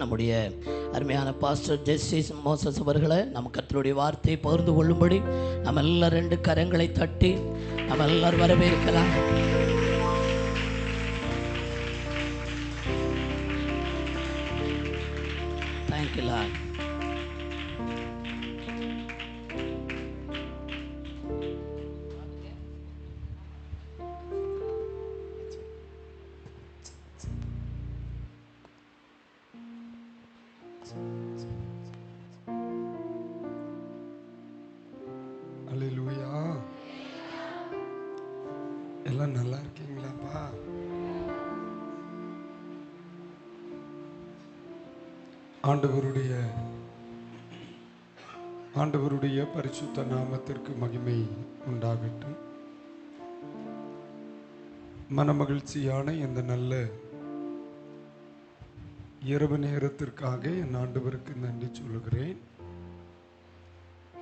நம்முடைய அருமையான பாஸ்டர் ஜெஸ்ஸி மோசஸ் அவர்களை நம்ம கர்த்தருடைய வார்த்தையை பகிர்ந்து கொள்ளும்படி நம்ம எல்லாரும் 2 கரங்களை தட்டி நம்ம எல்லாரும் வரவேற்கலாம். Thank you Lord. அல்லேலூயா. எல்லாம் நல்லா இருக்கீங்களாப்பா? ஆண்டவருடைய பரிசுத்த நாமத்திற்கு மகிமை உண்டாகட்டும். மனமகிழ்ச்சியான இந்த நல்ல இரவு நேரத்திற்காக என் ஆண்டவருக்கு நன்றி சொல்லுகிறேன்.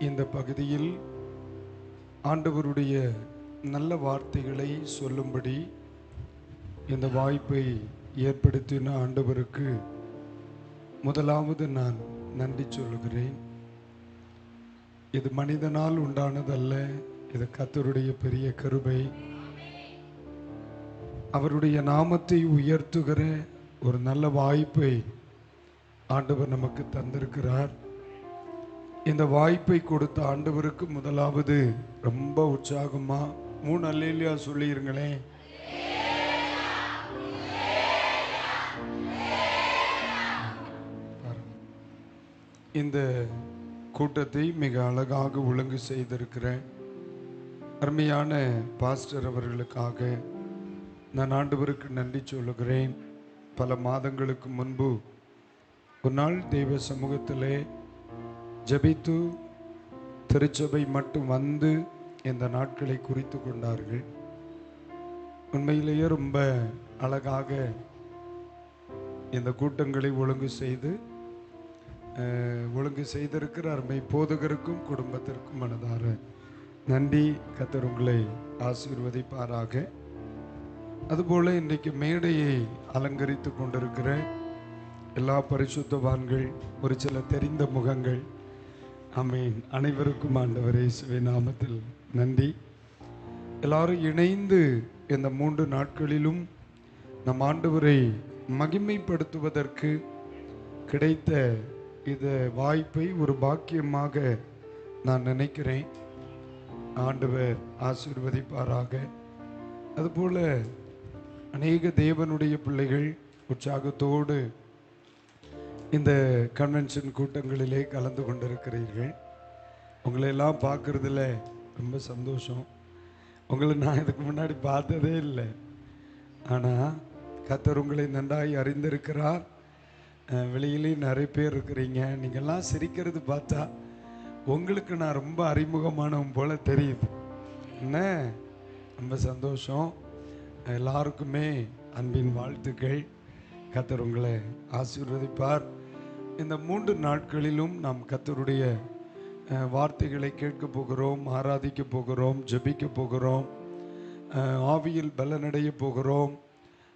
இந்த பகுதியில் ஆண்டவருடைய நல்ல வார்த்தைகளை சொல்லும்படி இந்த வாய்ப்பை ஏற்படுத்தின ஆண்டவருக்கு முதலாவது நான் நன்றி சொல்லுகிறேன். இது மனிதனால் உண்டானதல்ல, இது கர்த்தருடைய பெரிய கிருபை. அவருடைய நாமத்தை உயர்த்துகிற ஒரு நல்ல வாய்ப்பை ஆண்டவர் நமக்கு தந்திருக்கிறார். இந்த வாய்ப்பை கொடுத்த ஆண்டவருக்கு முதலாவது ரொம்ப உற்சாகமா 3 அல்லேலூயா சொல்லிருங்களேன். இந்த கூட்டத்தை மிக அழகாக ஒழுங்கு செய்திருக்கிற அருமையான பாஸ்டர் அவர்களுக்காக நான் ஆண்டவருக்கு நன்றி சொல்லுகிறேன். பல மாதங்களுக்கு முன்பு ஒரு நாள் தெய்வ சமூகத்திலே ஜெபித்து திருச்சபை மட்டும் வந்து இந்த நாட்களை குறித்து கொண்டார்கள். உண்மையிலேயே ரொம்ப அழகாக இந்த கூட்டங்களை ஒழுங்கு செய்திருக்கிற அருமை போதகருக்கும் குடும்பத்திற்கும் மனதார நன்றி. கர்த்தர் உங்களை ஆசீர்வதிப்பாராக. அதுபோல இன்றைக்கு மேடையை அலங்கரித்து கொண்டிருக்கிற எல்லா பரிசுத்தவான்கள், ஒரு சில தெரிந்த முகங்கள், ஆமென், அனைவருக்கும் ஆண்டவர் இயேசுவின் நாமத்தில் நன்றி. எல்லாரும் இணைந்து இந்த 3 நாட்களிலும் நம் ஆண்டவரை மகிமைப்படுத்துவதற்கு கிடைத்த இந்த வாய்ப்பை ஒரு பாக்கியமாக நான் நினைக்கிறேன். ஆண்டவர் ஆசீர்வதிப்பாராக. அதுபோல அநேக தேவனுடைய பிள்ளைகள் உற்சாகத்தோடு இந்த கன்வென்ஷன் கூட்டங்களிலே கலந்து கொண்டிருக்கிறீர்கள். உங்களை எல்லாம் பார்க்குறதுல ரொம்ப சந்தோஷம். உங்களை நான் இதுக்கு முன்னாடி பார்த்ததே இல்லை. ஆனால் கர்த்தர் உங்களை நன்றாய் அறிந்திருக்கிறார். வெளியிலே நிறைய பேர் இருக்கிறீங்க. நீங்கள்லாம் சிரிக்கிறது பார்த்தா உங்களுக்கு நான் ரொம்ப அறிமுகமானவன் போல தெரியுது. என்ன ரொம்ப சந்தோஷம். எல்லாருக்குமே அன்பின் வாழ்த்துக்கள். கர்த்தர் உங்களை ஆசீர்வதிப்பார். இந்த 3 நாட்களிலும் நாம் கர்த்தருடைய வார்த்தைகளை கேட்க போகிறோம், ஆராதிக்க போகிறோம், ஜெபிக்க போகிறோம், ஆவியில் பலனடைய போகிறோம்,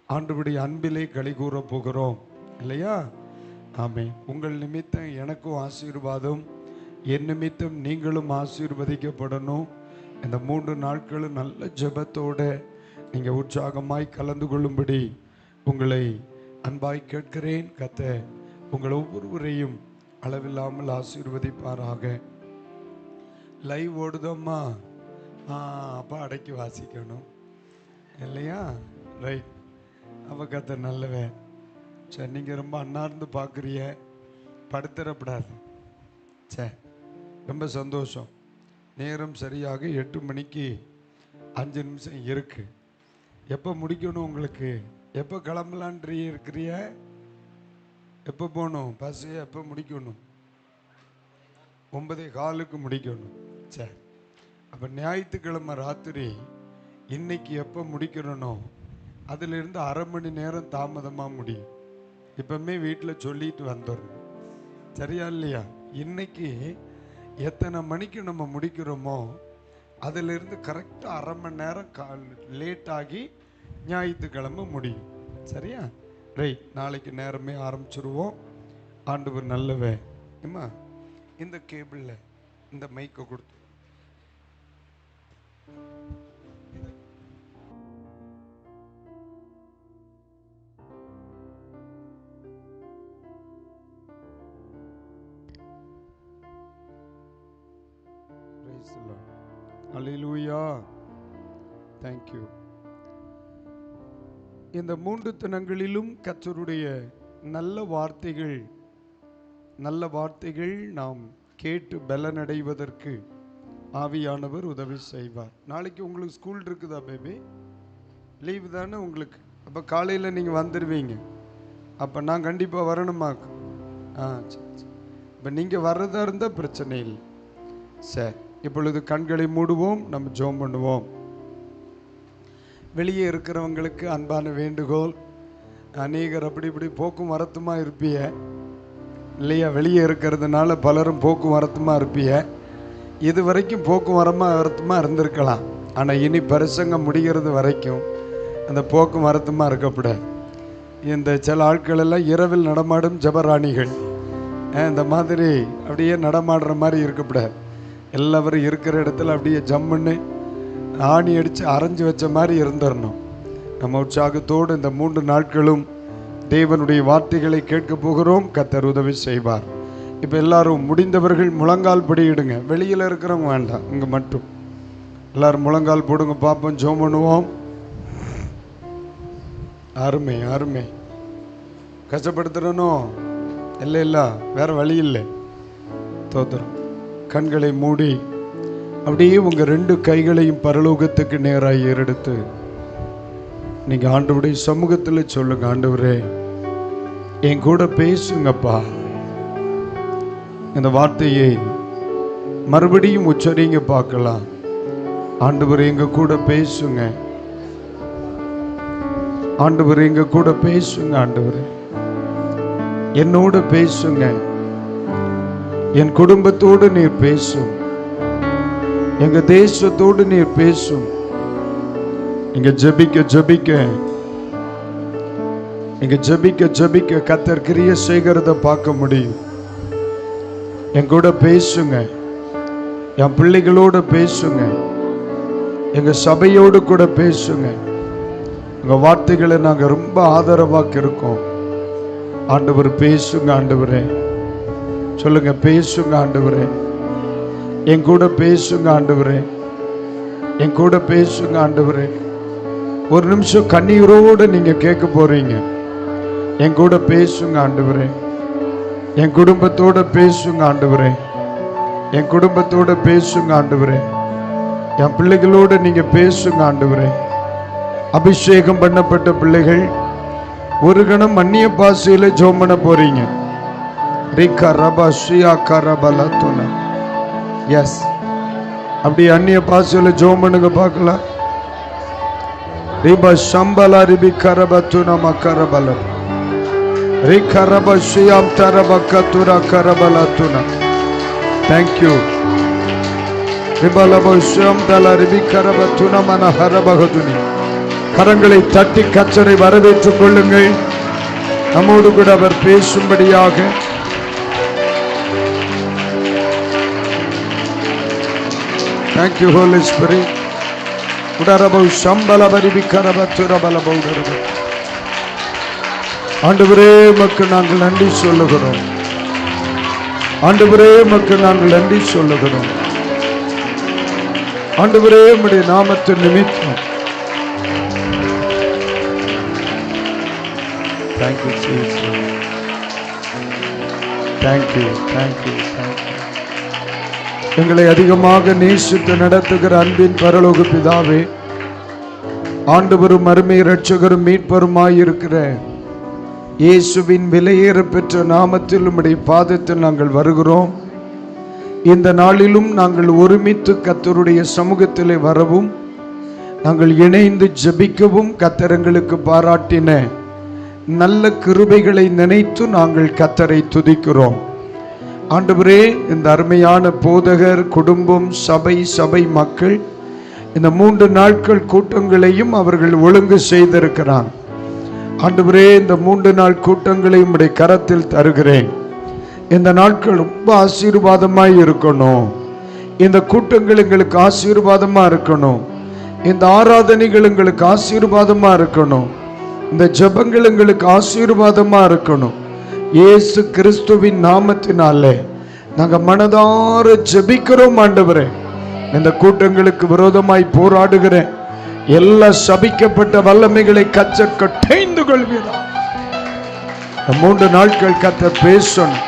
ஆண்டவருடைய அன்பிலே களிகூற போகிறோம் இல்லையா? ஆமென். உங்கள் நிமித்தம் எனக்கும் ஆசீர்வாதம், என் நிமித்தம் நீங்களும் ஆசீர்வதிக்கப்படணும். இந்த 3 நாட்களும் நல்ல ஜெபத்தோடு நீங்கள் உற்சாகமாய் கலந்து கொள்ளும்படி உங்களை அன்பாய் கேட்கிறேன். கர்த்தர் உங்கள் ஒவ்வொருவரையும் அளவில்லாமல் ஆசீர்வதிப்பாராக. லைவ் ஓடுதோம்மா? அப்போ அடக்கி வாசிக்கணும் இல்லையா? ரைட். அப்போ கர்த்தர் நல்லவன். சரி, நீங்கள் ரொம்ப அன்னார்ந்து பார்க்குறிய, படுத்துறப்படாது. சரி, ரொம்ப சந்தோஷம். நேரம் சரியாக 8 மணிக்கு 5 நிமிஷம் இருக்கு. எப்போ முடிக்கணும் உங்களுக்கு? எப்போ கிளம்பலான்றி இருக்கிறிய? எப்போ போகணும்? பஸ் எப்போ முடிக்கணும்? 9:15 முடிக்கணும். சரி, அப்போ ஞாயிற்றுக்கிழமை ராத்திரி இன்னைக்கு எப்போ முடிக்கிறனோ அதிலிருந்து அரை மணி நேரம் தாமதமாக முடியும். இப்பவுமே வீட்டில் சொல்லிட்டு வந்துடணும். சரியா இல்லையா? இன்னைக்கு எத்தனை மணிக்கு நம்ம முடிக்கிறோமோ அதிலிருந்து கரெக்டாக அரை மணி நேரம் லேட் ஆகி ஞாயிற்றுக்கிழமை முடியும். சரியா? ரைட். நாளைக்கு நேரமே ஆரம்பிச்சிருவோம். ஆண்டவர் நல்லவே. ஏம்மா இந்த கேபிளில் இந்த மைக்கை கொடுத்து அல்லேலூயா. Thank you. இந்த 3 தினங்களிலும் கர்த்தருடைய நல்ல வார்த்தைகள் நாம் கேட்டு பலனடைவதற்கு ஆவியானவர் உதவி செய்வார். நாளைக்கு உங்களுக்கு ஸ்கூல் இருக்குதா பேபி? லீவு தானே உங்களுக்கு? அப்போ காலையில் நீங்கள் வந்துடுவீங்க. அப்போ நான் கண்டிப்பாக வரணுமா? சரி. இப்போ நீங்கள் வர்றதா இருந்தால் பிரச்சனை இல்லை. சரி, இப்பொழுது கண்களை மூடுவோம், நம்ம ஜெபம் பண்ணுவோம். வெளியே இருக்கிறவங்களுக்கு அன்பான வேண்டுகோள். அநேகர் அப்படி இப்படி போக்கும் வரத்துமா இருப்பிய இல்லையா? வெளியே இருக்கிறதுனால பலரும் போக்கும் வரத்துமா இருப்பிய. இது வரைக்கும் போக்கும் வரத்துமா இருந்திருக்கலாம். ஆனால் இனி பிரசங்கம் முடிகிறது வரைக்கும் அந்த போக்கும் வரத்துமா இருக்கக்கூடாது. இந்த சில ஆட்கள் எல்லாம் இரவில் நடமாடும் ஜபராணிகள், இந்த மாதிரி அப்படியே நடமாடுற மாதிரி இருக்கக்கூடாது. எல்லாரும் இருக்கிற இடத்துல அப்படியே ஜம்முன்னு ஆணி அடித்து அரைஞ்சி வச்ச மாதிரி இருந்துடணும். நம்ம உற்சாகத்தோடு இந்த 3 நாட்களும் தேவனுடைய வார்த்தைகளை கேட்க போகிறோம். கர்த்தர் உதவி செய்வார். இப்போ எல்லாரும் முடிந்தவர்கள் முழங்கால் படியிடுங்க. வெளியில் இருக்கிறவங்க வேண்டாம், இங்கே மட்டும் எல்லாரும் முழங்கால் போடுங்க பார்ப்போம். ஜெபம் பண்ணுவோம். அருமை. கஷ்டப்படுத்துறனோ இல்லை, வேற வழி இல்லை. தோத்திரம். கண்களை மூடி அப்படியே உங்கள் 2 கைகளையும் பரலோகத்துக்கு நேராக ஏறெடுத்து நீங்கள் ஆண்டவருடைய சமூகத்தில் சொல்லுங்க. ஆண்டவரே, என் கூட பேசுங்கப்பா. இந்த வார்த்தையை மறுபடியும் உச்சரிங்க பார்க்கலாம். ஆண்டவரே, எங்க கூட பேசுங்க. ஆண்டவரே, எங்க கூட பேசுங்க. ஆண்டவரே, என்னோட பேசுங்க. என் குடும்பத்தோடு நீர் பேசும். எங்க தேசத்தோடு நீர் பேசும். இங்க ஜெபிக்க கர்த்தர் கிரியை செய்கிறத பார்க்க முடியும். என் கூட பேசுங்க. என் பிள்ளைகளோட பேசுங்க. எங்க சபையோடு கூட பேசுங்க. உங்க வார்த்தைகளை நாங்க ரொம்ப ஆதரவாக இருக்கோம். ஆண்டவர் பேசுங்க. ஆண்டவரே சொல்லுங்க, பேசுங்க. ஆண்டவரே, என் கூட பேசுங்க. ஆண்டவரே, என் கூட பேசுங்க. ஆண்டவரே, ஒரு நிமிஷம் கண்ணீரோடு நீங்க கேட்க போறீங்க. என் கூட பேசுங்க. ஆண்டவரே, என் குடும்பத்தோட பேசுங்க. ஆண்டவரே, என் குடும்பத்தோட பேசுங்க. ஆண்டவரே, என் பிள்ளைகளோட நீங்க பேசுங்க. ஆண்டவரே, அபிஷேகம் பண்ணப்பட்ட பிள்ளைகள் ஒரு கணம் அந்நிய பாஷையில ஜெபம் பண்ண போறீங்க. எஸ், அப்படி அந்நிய பாஷையில ஜெபம் பண்ணுங்க பார்க்கலாம். ரிபா சம்பலா ரிபி கரபத்துனா மக்கரபல ரி கரபஷியாம் தரபக்கத்துரா கரபலத்துனா. Thank you. ரிபலபஷியாம் தல ரிபி கரபத்துனா மன ஹரபகதுனி. கரங்களை தட்டி கர்த்தரை வரவேற்றுக் கொள்ளுங்கள். நம்மோடு கூட அவர் பேசும்படியாக. Thank you, Holy Spirit. ஆண்டவரே, உமக்கு நாங்கள் நன்றி சொல்லுகிறோம். ஆண்டவரே, உமக்கு நாங்கள் நன்றி சொல்லுகிறோம். ஆண்டவரே, உம்முடைய நாமத்தின் நிமித்தம். Thank you, Jesus. Thank you. எங்களை அதிகமாக நேசித்து நடத்துகிற அன்பின் பரலோக பிதாவே, ஆண்டவரும் அருமை இரட்சகரும் மீட்பருமாயிருக்கிற இயேசுவின் விலையேற பெற்ற நாமத்தில் உம்முடைய பாதத்தில் நாங்கள் வருகிறோம். இந்த நாளிலும் நாங்கள் ஒருமித்து கர்த்தருடைய சமூகத்திலே வரவும், நாங்கள் இணைந்து ஜெபிக்கவும் கர்த்தருக்கு பாராட்டின நல்ல கிருபைகளை நினைத்து நாங்கள் கர்த்தரை துதிக்கிறோம். ஆண்டவரே, இந்த அருமையான போதகர் குடும்பம், சபை மக்கள் இந்த 3 நாட்கள் கூட்டங்களையும் அவர்கள் ஒழுங்கு செய்திருக்கிறார். ஆண்டவரே, இந்த 3 நாள் கூட்டங்களை உம்முடைய கரத்தில் தருகிறேன். இந்த நாட்கள் ரொம்ப ஆசீர்வாதமாய் இருக்கணும். இந்த கூட்டங்கள் எங்களுக்கு ஆசீர்வாதமா இருக்கணும். இந்த ஆராதனைகள் எங்களுக்கு ஆசீர்வாதமா இருக்கணும். இந்த ஜெபங்கள் எங்களுக்கு ஆசீர்வாதமா இருக்கணும். இயேசு கிறிஸ்துவின் நாமத்தினாலே நாங்க மனதார ஜெபிக்கிறோம் ஆண்டவரே. இந்த கூட்டங்களுக்கு விரோதமாய் போராடுகிற எல்லா சபிக்கப்பட்ட வல்லமைகளை கர்த்தர் கட்டைந்து கொள்வீராக. 3 நாட்கள் கர்த்தர் பேசணும்.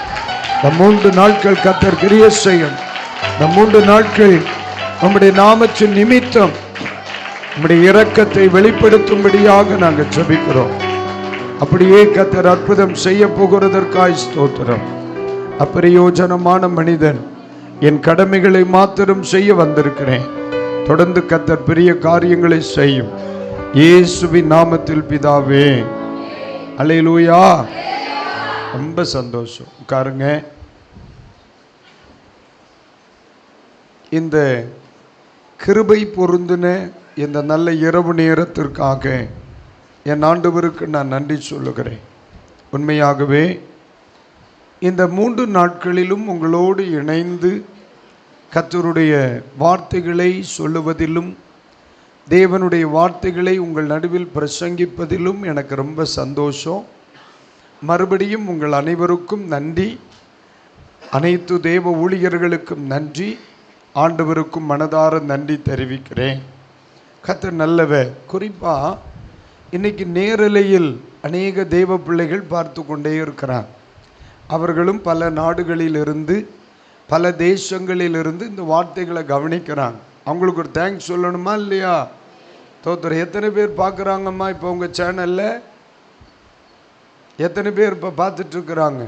3 நாட்கள் கர்த்தர் கிரியை செய்யும். 3 நாட்கள் நம்முடைய நாமத்தின் நிமித்தம் நம்முடைய இரக்கத்தை வெளிப்படுத்தும்படியாக நாங்கள் ஜெபிக்கிறோம். அப்படியே கர்த்தர் அற்புதம் செய்ய போகிறதற்காய் ஸ்தோத்திரம். அப்பிரயோஜனமான மனிதன், என் கடமைகளை மாத்திரம் செய்ய வந்திருக்கிறேன். தொடர்ந்து கர்த்தர் பெரிய காரியங்களை செய்யும். இயேசுவின் நாமத்தில் பிதாவே. அல்லேலூயா. ரொம்ப சந்தோஷம். உட்காருங்க. இந்த கிருபை பொருந்தின இந்த நல்ல இரவு நேரத்திற்காக என் ஆண்டவருக்கு நான் நன்றி சொல்லுகிறேன். உண்மையாகவே இந்த 3 நாட்களிலும் உங்களோடு இணைந்து கர்த்தருடைய வார்த்தைகளை சொல்லுவதிலும் தேவனுடைய வார்த்தைகளை உங்கள் நடுவில் பிரசங்கிப்பதிலும் எனக்கு ரொம்ப சந்தோஷம். மறுபடியும் உங்கள் அனைவருக்கும் நன்றி. அனைத்து தேவ ஊழியர்களுக்கும் நன்றி. ஆண்டவருக்கும் மனதார நன்றி தெரிவிக்கிறேன். கர்த்தர் நல்லவர். குறிப்பாக இன்னைக்கு நேரலையில் அநேக தேவ பிள்ளைகள் பார்த்து கொண்டே இருக்கிறார். அவர்களும் பல நாடுகளிலிருந்து பல தேசங்களிலிருந்து இந்த வார்த்தைகளை கவனிக்கிறாங்க. அவங்களுக்கு ஒரு தேங்க்ஸ் சொல்லணுமா இல்லையா? தோத்திரம். எத்தனை பேர் பார்க்குறாங்கம்மா இப்போ உங்கள் சேனலில்? எத்தனை பேர் இப்போ பார்த்துட்ருக்குறாங்க?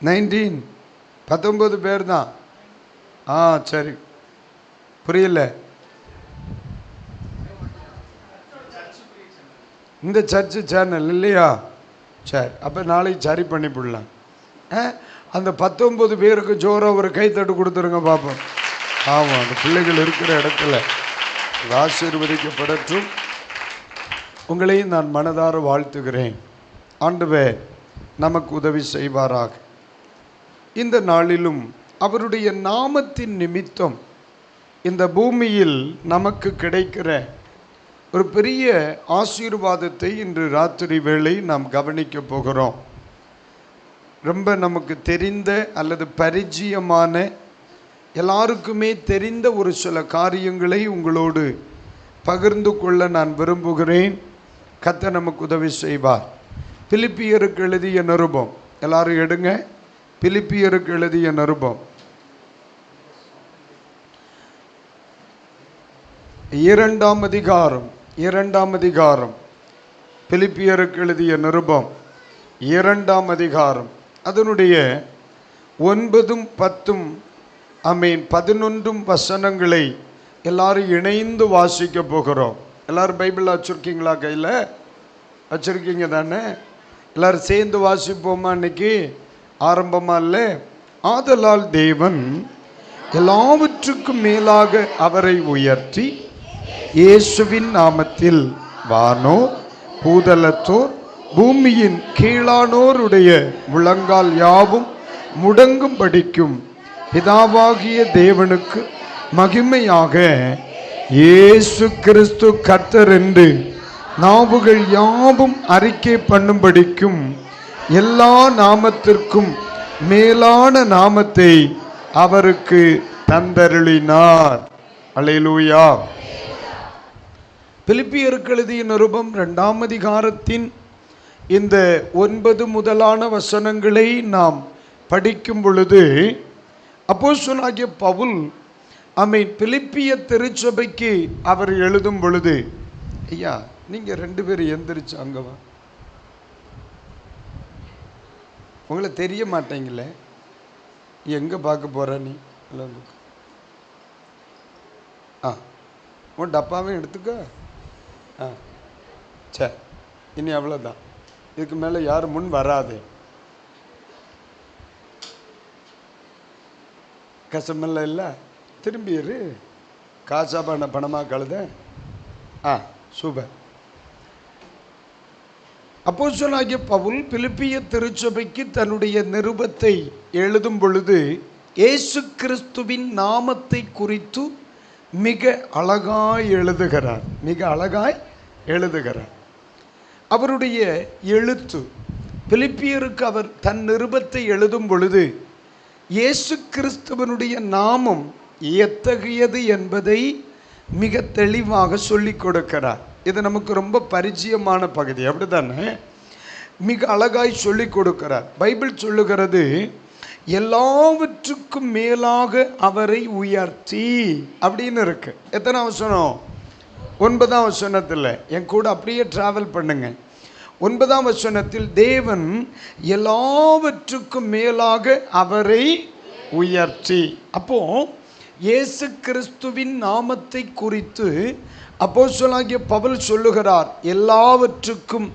19 பேர் தான். சரி, புரியல. இந்த சர்ச்சு சேனல் இல்லையா? சரி, அப்போ நாளைக்கு சரி பண்ணி போடலாம். அந்த 19 பேருக்கு ஜோராக ஒரு கைத்தட்டு கொடுத்துருங்க பார்ப்போம். ஆமாம், அந்த பிள்ளைகள் இருக்கிற இடத்துல ஆசீர்வதிக்கப்படட்டும். உங்களையும் நான் மனதார வாழ்த்துகிறேன். ஆண்டவர் நமக்கு உதவி செய்வாராக. இந்த நாளிலும் அவருடைய நாமத்தின் நிமித்தம் இந்த பூமியில் நமக்கு கிடைக்கிற ஒரு பெரிய ஆசீர்வாதத்தை இன்று ராத்திரி வேளை நாம் கவனிக்க போகிறோம். ரொம்ப நமக்கு தெரிந்த அல்லது பரிச்சயமான எல்லாருக்குமே தெரிந்த ஒரு சில காரியங்களை உங்களோடு பகிர்ந்து கொள்ள நான் விரும்புகிறேன். கர்த்தர் நமக்கு உதவி செய்வார். பிலிப்பியருக்கு எழுதிய நிருபம், எல்லாரும் எடுங்க. பிலிப்பியருக்கு எழுதிய நிருபம் 2ஆம் அதிகாரம். 2ஆம் அதிகாரம். பிலிப்பியருக்கு எழுதிய நிருபம் 2ஆம் அதிகாரம். அதனுடைய 9, 10, 11 வசனங்களை எல்லாரும் இணைந்து வாசிக்க போகிறோம். எல்லாரும் பைபிள் வச்சுருக்கீங்களா? கையில் வச்சுருக்கீங்க தானே? எல்லாரும் சேர்ந்து வாசிப்போமா? இன்னைக்கு ஆரம்பமா இல்லை? ஆதலால் தேவன் எல்லாவற்றுக்கும் மேலாக அவரை உயர்த்தி இயேசுவின் நாமத்தில் வானோர் பூதலத்தோர் பூமியின் கீழானோருடைய முழங்கால் யாவும் முடங்கும் படிக்கும் பிதாவாகிய தேவனுக்கு மகிமையாக இயேசு கிறிஸ்து கர்த்தர் என்று நாவுகள் யாவும் அறிக்கை பண்ணும்படிக்கும் எல்லா நாமத்திற்கும் மேலான நாமத்தை அவருக்கு தந்தருளினார். அல்லேலூயா. பிலிப்பியருக்கு எழுதிய நிருபம் 2ஆம் அதிகாரத்தின் இந்த 9 முதலான வசனங்களை நாம் படிக்கும் பொழுது அப்போஸ்தலனாகிய பவுல் பிலிப்பிய திருச்சபைக்கு அவர் எழுதும் பொழுது, ஐயா நீங்கள் 2 பேரும் எந்திரிச்சு அங்கவா, உங்களை தெரிய மாட்டேங்களே, எங்கே பார்க்க போகிற நீ? உன் டப்பாவே எடுத்துக்க. சரி, இனி அவ்வளோதான். இதுக்கு மேலே யாரும் முன் வராது. கஷ்டமெல்லாம் இல்லை. திரும்பிடு. காசா பணமாக கழுத. சூப்பர். அப்போஸ்தலனாகிய பவுல் பிலிப்பிய திருச்சபைக்கு தன்னுடைய நிருபத்தை எழுதும் பொழுது இயேசு கிறிஸ்துவின் நாமத்தை குறித்து மிக அழகாய் எழுதுகிறார். மிக அழகாய் எழுதுகிறார். அவருடைய எழுத்து பிலிப்பியருக்கு அவர் தன் நிருபத்தை எழுதும் பொழுது இயேசு கிறிஸ்துவனுடைய நாமம் எத்தகையது என்பதை மிக தெளிவாக சொல்லிக் கொடுக்கிறார். இது நமக்கு ரொம்ப பரிச்சயமான பகுதி, அப்படித்தானே? மிக அழகாய் சொல்லிக் கொடுக்கிறார். பைபிள் சொல்லுகிறது, எல்லாவற்றுக்கும் மேலாக அவரை உயர்த்தி அப்படின்னு இருக்கு. எத்தனை வசனம்? 9ஆம் வசனத்தில். என் கூட அப்படியே டிராவல் பண்ணுங்க. 9ஆம் வசனத்தில் தேவன் எல்லாவற்றுக்கும் மேலாக அவரை உயர்த்தி. அப்போ இயேசு கிறிஸ்துவின் நாமத்தை குறித்து அப்போஸ்தலனாகிய பவுல் சொல்லுகிறார், எல்லாவற்றுக்கும்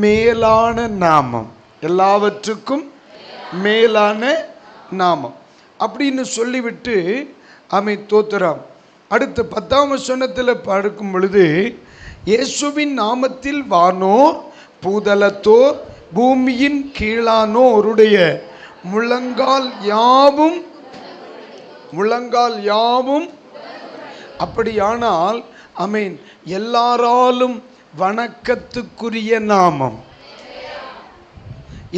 மேலான நாமம், எல்லாவற்றுக்கும் மேலான நாமம் அப்படின்னு சொல்லிவிட்டு தோத்திரம். அடுத்து 10ஆம் வசனத்தில் பார்க்கும் பொழுது இயேசுவின் நாமத்தில் வானோர் பூதலத்தோர் பூமியின் கீழானோருடைய முழங்கால் யாவும் அப்படியானால் எல்லாராலும் வணக்கத்துக்குரிய நாமம்.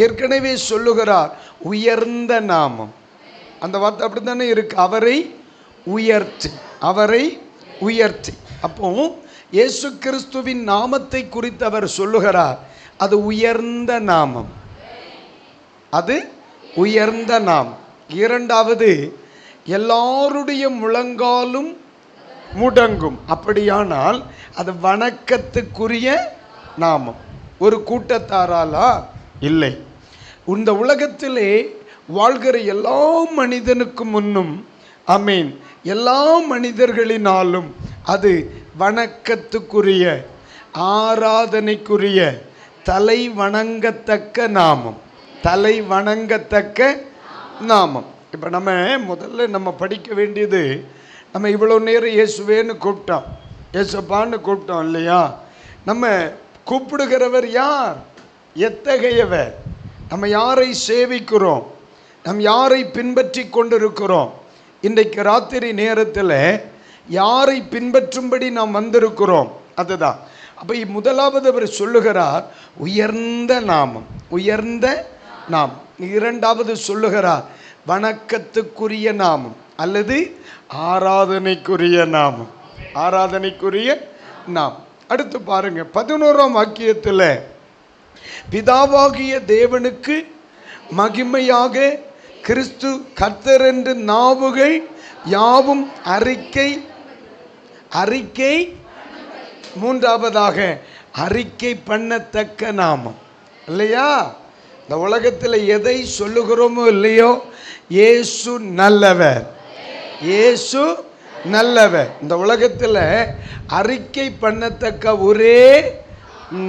ஏற்கனவே சொல்லுகிறார் உயர்ந்த நாமம். அந்த வார்த்தை அப்படித்தானே இருக்கு, அவரை உயர்த்தி, அவரை உயர்த்தி. அப்போ இயேசு கிறிஸ்துவின் நாமத்தை குறித்து அவர் சொல்லுகிறார், அது உயர்ந்த நாமம், அது உயர்ந்த நாமம். இரண்டாவது, எல்லாருடைய முழங்காலும் முடங்கும். அப்படியானால் அது வணக்கத்துக்குரிய நாமம். ஒரு கூட்டத்தாராலா? இல்லை. இந்த உலகத்திலே வாழ்கிற எல்லா மனிதனுக்கு முன்னும் எல்லா மனிதர்களினாலும் அது வணக்கத்துக்குரிய, ஆராதனைக்குரிய, தலை வணங்கத்தக்க நாமம், தலை வணங்கத்தக்க நாமம். இப்போ முதல்ல படிக்க வேண்டியது, நம்ம இவ்வளோ நேரம் இயேசுவேன்னு கூப்பிட்டோம், இயேசுப்பான்னு கூப்பிட்டோம் இல்லையா? நம்ம கூப்பிடுகிறவர் யார்? எத்தகையவர்? நம்ம யாரை சேவிக்கிறோம்? நம் யாரை பின்பற்றி கொண்டிருக்கிறோம்? இன்றைக்கு ராத்திரி நேரத்தில் யாரை பின்பற்றும்படி நாம் வந்திருக்கிறோம்? அதுதான். அப்போ முதலாவது அவர் சொல்லுகிறார் உயர்ந்த நாமம், உயர்ந்த நாமம். இரண்டாவது சொல்லுகிறார் வணக்கத்துக்குரிய நாமம் அல்லது ஆராதனைக்குரிய நாமம், ஆராதனைக்குரிய நாமம். அடுத்து பாருங்க 11ஆம் வாக்கியத்தில், பிதாவாகிய தேவனுக்கு மகிமையாக கிறிஸ்து கர்த்தர் என்று நாவுகள் யாவும் அறிக்கை மூன்றாவதாக அறிக்கை பண்ணத்தக்க நாமம் இல்லையா? இந்த உலகத்தில் எதை சொல்லுகிறோமோ இல்லையோ, இயேசு நல்லவர், இயேசு நல்லவர். இந்த உலகத்தில் அறிக்கை பண்ணத்தக்க ஒரே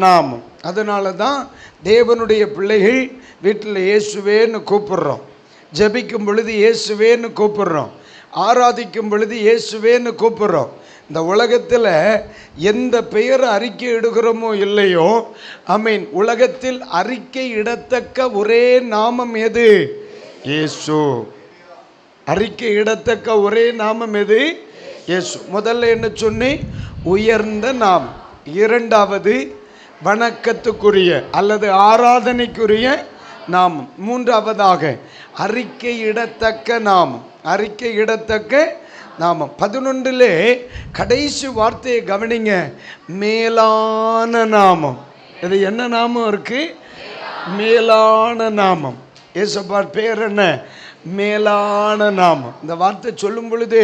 நாமம். அதனால தான் தேவனுடைய பிள்ளைகள் வீட்டில் இயேசுவேன்னு கூப்பிடுறோம், ஜெபிக்கும் பொழுது இயேசுவேன்னு கூப்பிடுறோம், ஆராதிக்கும் பொழுது இயேசுவேன்னு கூப்பிடுறோம். இந்த உலகத்தில் எந்த பெயரை அறிக்கை இடுகிறோமோ இல்லையோ, உலகத்தில் அறிக்கை இடத்தக்க ஒரே நாமம் எது? இயேசு. அறிக்கை இடத்தக்க ஒரே நாமம் எது? இயேசு. முதல்ல என்ன சொன்னேன்? உயர்ந்த நாமம். இரண்டாவது வணக்கத்துக்குரிய அல்லது ஆராதனைக்குரிய நாமம். மூன்றாவதாக அறிக்கை இடத்தக்க நாமம், அறிக்கை இடத்தக்க நாமம். 11 கடைசி வார்த்தையை கவனிங்க, மேலான நாமம். இது என்ன நாமம் இருக்கு? மேலான நாமம். இயேசுவின் பேர் என்ன? மேலான நாமம். இந்த வார்த்தை சொல்லும் பொழுது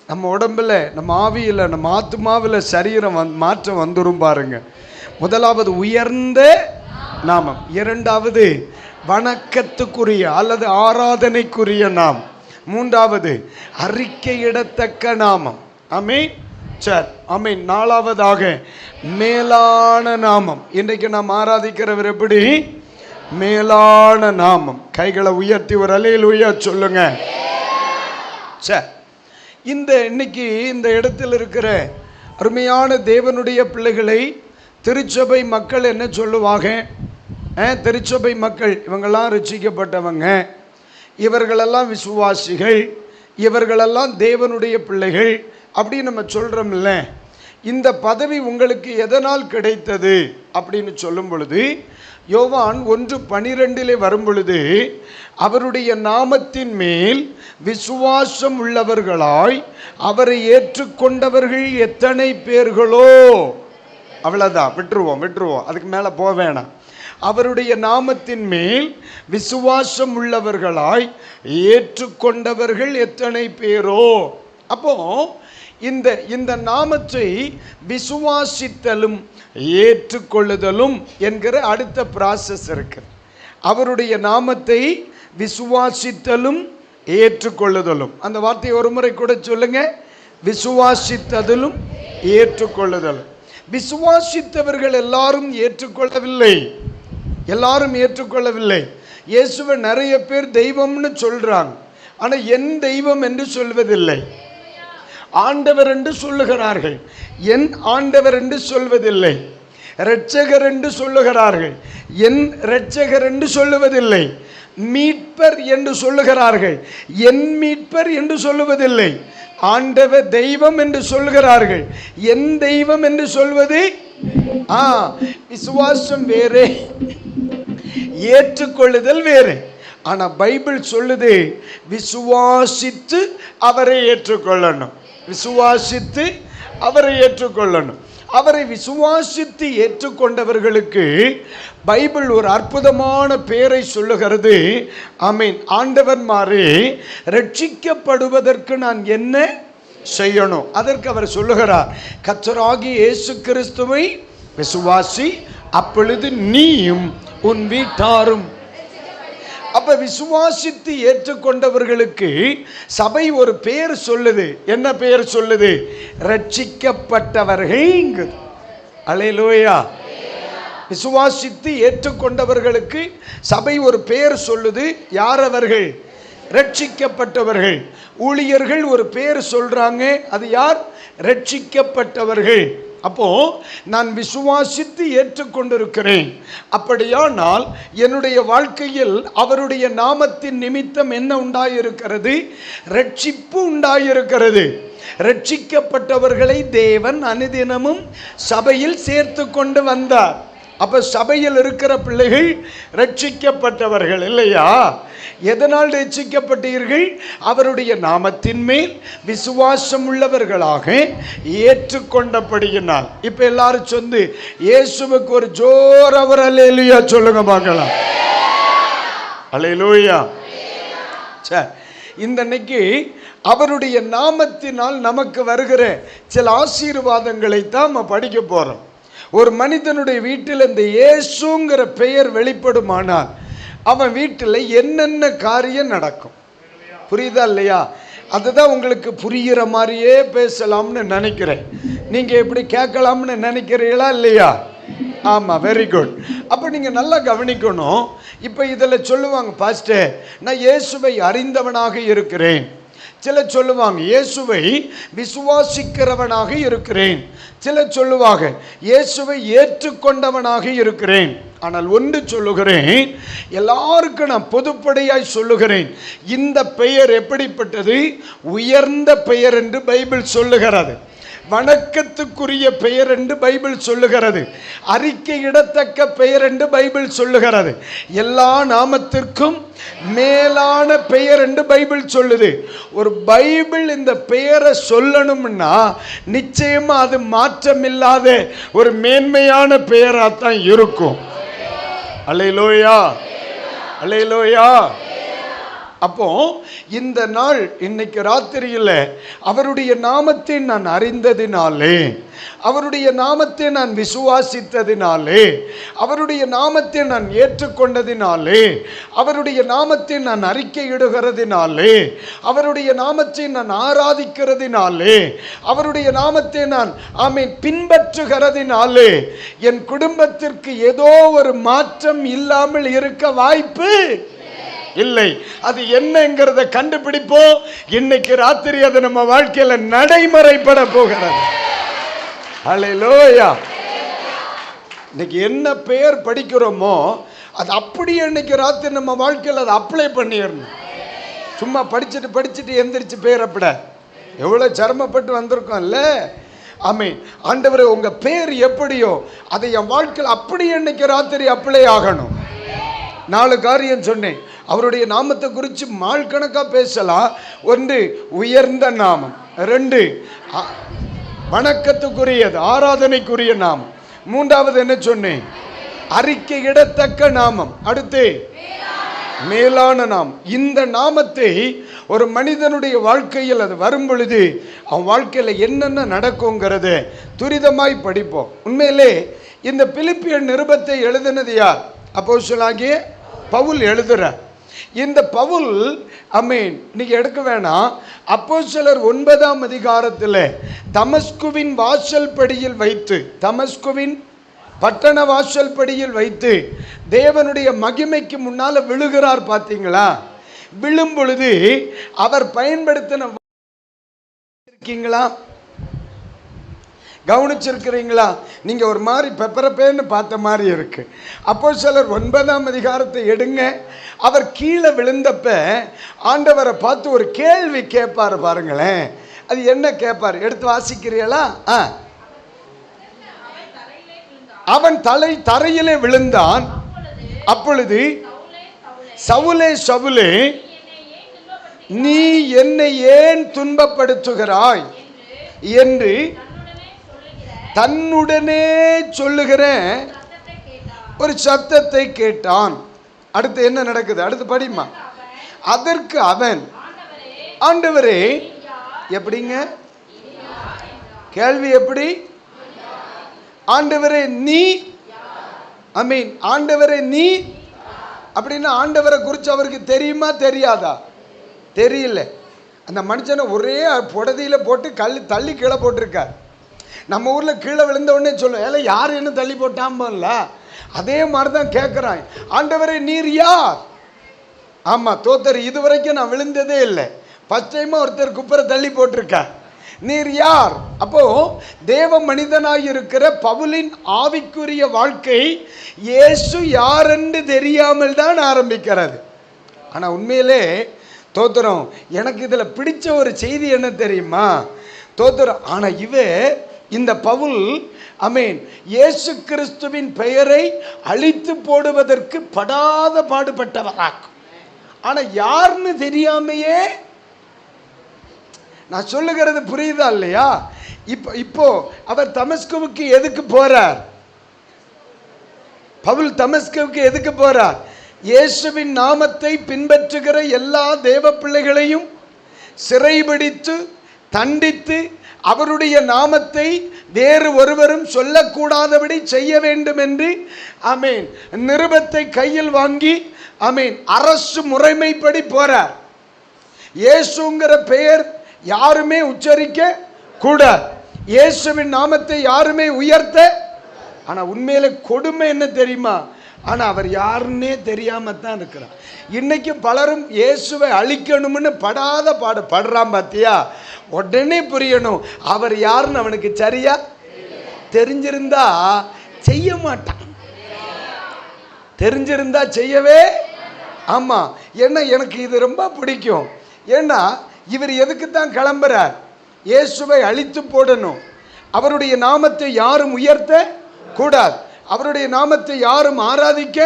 நம்ம உடம்புல, நம்ம ஆவியில், நம்ம ஆத்மாவில் சரீரம் மாற்றம் வந்துடும் பாருங்க. முதலாவது உயர்ந்த நாமம், இரண்டாவது வணக்கத்துக்குரிய அல்லது ஆராதனைக்குரிய நாமம், மூன்றாவது அறிக்கையிடத்தக்க நாமம். ஆமென். சரி, ஆமென். நாலாவதாக மேலான நாமம். இன்றைக்கு நாம் ஆராதிக்கிறவர் எப்படி? மேலான நாமம். கைகளை உயர்த்தி ஒரு அல்லேலூயா சொல்லுங்க. சரி, இன்னைக்கு இந்த இடத்தில் இருக்கிற அருமையான தேவனுடைய பிள்ளைகளை திருச்சபை மக்கள் என்ன சொல்லுவாங்க? திருச்சபை மக்கள் இவங்கெல்லாம் ரட்சிக்கப்பட்டவங்க, இவர்களெல்லாம் விசுவாசிகள், இவர்களெல்லாம் தேவனுடைய பிள்ளைகள் அப்படின்னு நம்ம சொல்கிறோம்ல. இந்த பதவி உங்களுக்கு எதனால் கிடைத்தது அப்படின்னு சொல்லும் பொழுது, யோவான் 1:12 வரும் பொழுது, அவருடைய நாமத்தின் மேல் விசுவாசம் உள்ளவர்களாய் அவரை ஏற்றுக்கொண்டவர்கள் எத்தனை பேர்களோ, அவ்வளோதான், விட்டுருவோம், அதுக்கு மேலே போக வேணாம். அவருடைய நாமத்தின் மேல் விசுவாசம் உள்ளவர்களாய் ஏற்றுக்கொண்டவர்கள் எத்தனை பேரோ. அப்போ இந்த நாமத்தை விசுவாசித்தலும் ஏற்றுக்கொள்ளுதலும் என்கிற அடுத்த ப்ராசஸ் இருக்கு. அவருடைய நாமத்தை விசுவாசித்தலும் ஏற்றுக்கொள்ளுதலும். அந்த வார்த்தையை ஒரு முறை கூட சொல்லுங்க. விசுவாசித்ததிலும் ஏற்றுக்கொள்ளுதலும். விசுவாசித்தவர்கள் எல்லாரும் ஏற்றுக்கொள்ளவில்லை. இயேசுவை நிறைய பேர் தெய்வம்னு சொல்றாங்க. ஆனால் என் தெய்வம் என்று சொல்வதில்லை. ஆண்டவர் என்று சொல்லுகிறார்கள், என் ஆண்டவர் என்று சொல்வதில்லை. இரட்சகர் என்று சொல்லுகிறார்கள், என் இரட்சகர் என்று சொல்லுவதில்லை. மீட்பர் என்று சொல்லுகிறார்கள், என் மீட்பர் என்று சொல்லுவதில்லை. ஆண்டவர் தெய்வம் என்று சொல்லுகிறார்கள், என் தெய்வம் என்று சொல்வது. விசுவாசம் வேறு, ஏற்றுக்கொள்ளுதல் வேறு. ஆனா பைபிள் சொல்லுது, விசுவாசித்து அவரை ஏற்றுக்கொள்ளணும். விசுவாசித்து அவரை ஏற்றுக்கொள்ளணும். அவரை விசுவாசித்து ஏற்றுக்கொண்டவர்களுக்கு பைபிள் ஒரு அற்புதமான பெயரை சொல்லுகிறது. ஆமீன். ஆண்டவன்மாரே, ரட்சிக்கப்படுவதற்கு நான் என்ன செய்யணும்? அதற்கு அவர் சொல்லுகிறார், கர்த்தராகிய இயேசு கிறிஸ்துவை விசுவாசி, அப்பொழுது நீயும் உன் வீட்டாரும். அப்ப விசுவாசித்து ஏற்றுக்கொண்டவர்களுக்கு சபை ஒரு பெயர் சொல்லுது. என்ன பெயர் சொல்லுது? ரட்சிக்கப்பட்டவர்கள். அல்லேலூயா. விசுவாசித்து ஏற்றுக்கொண்டவர்களுக்கு சபை ஒரு பெயர் சொல்லுது. யார் அவர்கள்? ரட்சிக்கப்பட்டவர்கள். ஊழியர்கள் ஒரு பெயர் சொல்றாங்க. அது யார்? ரட்சிக்கப்பட்டவர்கள். அப்போ நான் விசுவாசித்து ஏற்றுக்கொண்டிருக்கிறேன். அப்படியானால் என்னுடைய வாழ்க்கையில் அவருடைய நாமத்தின் நிமித்தம் என்ன உண்டாயிருக்கிறது? ரட்சிப்பு உண்டாயிருக்கிறது. ரட்சிக்கப்பட்டவர்களை தேவன் அனுதினமும் சபையில் சேர்த்து கொண்டு வந்தார். அப்ப சபையில் இருக்கிற பிள்ளைகள் ரட்சிக்கப்பட்டவர்கள் இல்லையா? எதனால் ரட்சிக்கப்பட்டீர்கள்? அவருடைய நாமத்தின் மேல் விசுவாசம் உள்ளவர்களாக ஏற்றுக்கொண்டபடியினால். இப்ப எல்லாரும் சொல்லி இயேசுவுக்கு ஒரு ஜோர் அவர் அல்லேலூயா சொல்லுங்க பார்க்கலாம். அல்லேலூயா. சரி, இன்னைக்கு அவருடைய நாமத்தினால் நமக்கு வருகிற சில ஆசீர்வாதங்களை தான் நம்ம படிக்க போறோம். ஒரு மனிதனுடைய வீட்டில் இந்த இயேசுங்கிற பெயர் வெளிப்படுமானால் அவன் வீட்டில் என்னென்ன காரியம் நடக்கும்? புரியுதா இல்லையா? அதுதான் உங்களுக்கு புரிகிற மாதிரியே பேசலாம்னு நினைக்கிறேன். நீங்க எப்படி கேட்கலாம்னு நினைக்கிறீங்களா இல்லையா? ஆமாம், வெரி குட். அப்போ நீங்கள் நல்லா கவனிக்கணும். இப்போ இதில் சொல்லுவாங்க, பாஸ்டர் நான் இயேசுவை அறிந்தவனாக இருக்கிறேன். சிலர் சொல்லுவாங்க இயேசுவை விசுவாசிக்கிறவனாக இருக்கிறேன். சிலர் சொல்லுவாங்க இயேசுவை ஏற்றுக்கொண்டவனாக இருக்கிறேன். ஆனால் ஒன்று சொல்லுகிறேன், எல்லாருக்கும் நான் பொதுப்படையாய் சொல்லுகிறேன், இந்த பெயர் எப்படிப்பட்டது? உயர்ந்த பெயர் என்று பைபிள் சொல்லுகிறது. வணக்கத்துக்குரிய பெயர் என்று பைபிள் சொல்லுகிறது. அறிக்கையிடத்தக்க பெயர் என்று பைபிள் சொல்லுகிறது. எல்லா நாமத்திற்கும் மேலான பெயர் என்று பைபிள் சொல்லுது. ஒரு பைபிள் இந்த பெயரை சொல்லணும்னா நிச்சயமா அது மாற்றமில்லாத ஒரு மேன்மையான பெயராத்தான் இருக்கும். அல்லேலூயா, அல்லேலூயா. அப்போ இந்த நாள் இன்னைக்கு ராத்திரியில் அவருடைய நாமத்தை நான் அறிந்ததினாலே, அவருடைய நாமத்தை நான் விசுவாசித்ததினாலே, அவருடைய நாமத்தை நான் ஏற்றுக்கொண்டதினாலே, அவருடைய நாமத்தை நான் அறிக்கையிடுகிறதினாலே, அவருடைய நாமத்தை நான் ஆராதிக்கிறதினாலே, அவருடைய நாமத்தை நான் பின்பற்றுகிறதினாலே என் குடும்பத்திற்கு ஏதோ ஒரு மாற்றம் இல்லாமல் இருக்க வாய்ப்பு இல்லை. அது என்னங்கிறத கண்டுபிடிப்போம். இன்னைக்கு ராத்திரி அது நம்ம வாழ்க்கையில நடைமுறைப்பட போகிறது. அல்லேலூயா. இன்னைக்கு என்ன பெயர் படிக்கிறோமோ அது அப்படியே இன்னைக்கு ராத்திரி நம்ம வாழ்க்கையில் அதை அப்ளை பண்ணிடணும். சும்மா படிச்சுட்டு எந்திரிச்சு பேர் அப்பட எவ்வளோ சிரமப்பட்டு வந்திருக்கோம்ல. ஆமென். ஆண்டவரே உங்க பேர் எப்படியோ அதை என் வாழ்க்கையில் அப்படியே இன்னைக்கு ராத்திரி அப்ளை ஆகணும். 4 காரியம் சொன்னேன். அவருடைய நாமத்தை குறித்து மால் கணக்கா பேசலாம். 1 உயர்ந்த நாமம், 2 வணக்கத்துக்குரியது ஆராதனைக்குரிய நாமம், 3வது என்ன சொன்னேன், அறிக்கையிடத்தக்க நாமம், அடுத்து மேலான நாமம். இந்த நாமத்தை ஒரு மனிதனுடைய வாழ்க்கையில் அது வரும் பொழுது அவன் வாழ்க்கையில் என்னென்ன நடக்குங்கிறத துரிதமாய் படிப்போம். உண்மையிலே இந்த பிலிப்பியன் நிருபத்தை எழுதினது யார்? அப்போஸ்தலனாகிய பவுல் எழுதுறார். இந்த பவுல் இன்னைக்கு எடுக்க வேணாம். அப்போஸ்தலர் 9ஆம் அதிகாரத்தில் தமஸ்குவின் வாசல் படியில் வைத்து, தமஸ்குவின் பட்டண வாசல் படியில் வைத்து தேவனுடைய மகிமைக்கு முன்னால விழுகிறார். பார்த்தீங்களா? விழும் பொழுது அவர் பயன்படுத்தின இருக்கீங்களா, கவனிச்சிருக்கிறீங்களா? நீங்க ஒரு மாதிரி பெப்பரப்பேன்னு பார்த்த மாதிரி இருக்கு. அப்போஸ்தலர் 9ஆம் அதிகாரத்தை எடுங்க. அவர் கீழே விழுந்தப்ப ஆண்டவரை பார்த்து ஒரு கேள்வி கேட்பார் பாருங்களேன். அது என்ன கேட்பார்? எடுத்து வாசிக்கிறீங்களா? அவன் தரையிலே விழுந்தான். அப்பொழுது சவுலே சவுலே நீ என்னை ஏன் துன்பப்படுத்துகிறாய் என்று தன்னுடனே சொல்லுகிற ஒரு சத்தத்தை கேட்டான். அடுத்து என்ன நடக்குது? அடுத்து படிமா. அதற்கு அவன், ஆண்டவரே, எப்படிங்க கேள்வி? எப்படி? ஆண்டவரே நீ, ஆண்டவரே நீ அப்படின்னா ஆண்டவரை குறித்து அவருக்கு தெரியுமா தெரியாதா? தெரியல. அந்த மனுஷனை ஒரே புடதியில் போட்டு தள்ளி கீழே போட்டிருக்கார். நம்ம ஊரில் கீழே விழுந்த உடனே சொல்லுவோம், ஏல யார் என்ன தள்ளி போட்டாம்பல. அதே மாதிரி தான் கேட்குறான், ஆண்டவரே நீர் யார்? ஆமாம் தோத்தர், இதுவரைக்கும் நான் விழுந்ததே இல்லை. ஃபர்ஸ்ட் டைமாக ஒருத்தர் குப்பரை தள்ளி போட்டிருக்கார். நீர் யார்? அப்போ தேவ மனிதனாய் இருக்கிற பவுலின் ஆவிக்குரிய வாழ்க்கை இயேசு யாரென்று தெரியாமல் தான் ஆரம்பிக்கிறது. ஆனால் உண்மையிலே தோத்திரம், எனக்கு இதில் பிடிச்ச ஒரு செய்தி என்ன தெரியுமா? தோத்திரம், ஆனால் இந்த பவுல் இயேசு கிறிஸ்துவின் பெயரை அழித்து போடுவதற்கு படாத பாடுபட்டவராக்கும். ஆனால் யாருன்னு தெரியாமையே, நான் சொல்லுகிறது புரியுதா இல்லையா? இப்போ அவர் தமஸ்குவுக்கு எதுக்கு போறார்? பவுல் தமஸ்குவுக்கு எதுக்கு போறார்? இயேசுவின் நாமத்தை பின்பற்றுகிற எல்லா தேவ பிள்ளைகளையும் சிறைபிடித்து தண்டித்து அவருடைய நாமத்தை வேறு ஒருவரும் சொல்லக்கூடாதபடி செய்ய வேண்டும் என்று நிருபத்தை கையில் வாங்கி அரசு முறைமைப்படி போறார். இயேசுங்கிற பெயர் யாருமே உச்சரிக்க கூடாது, இயேசுவின் நாமத்தை யாருமே உயர்த்த. ஆனா உண்மையில கொடுமை என்ன தெரியுமா? ஆனா அவர் யாருன்னே தெரியாம தான் இருக்கிறார். இன்னைக்கு பலரும் இயேசுவை அழிக்கணும்னு படாத படுறான். பாத்தியா? உடனே புரியணும் அவர் யாருன்னு அவனுக்கு சரியா தெரிஞ்சிருந்தா செய்ய மாட்டான். தெரிஞ்சிருந்தா செய்யவே. ஆமா, ஏன்னா எனக்கு இது ரொம்ப பிடிக்கும். ஏன்னா இவர் எதுக்கு தான் கிளம்புறார்? இயேசுவை அழித்து போடணும். அவருடைய நாமத்தை யாரும் உயர்த்த கூடாது, அவருடைய நாமத்தை யாரும் ஆராதிக்க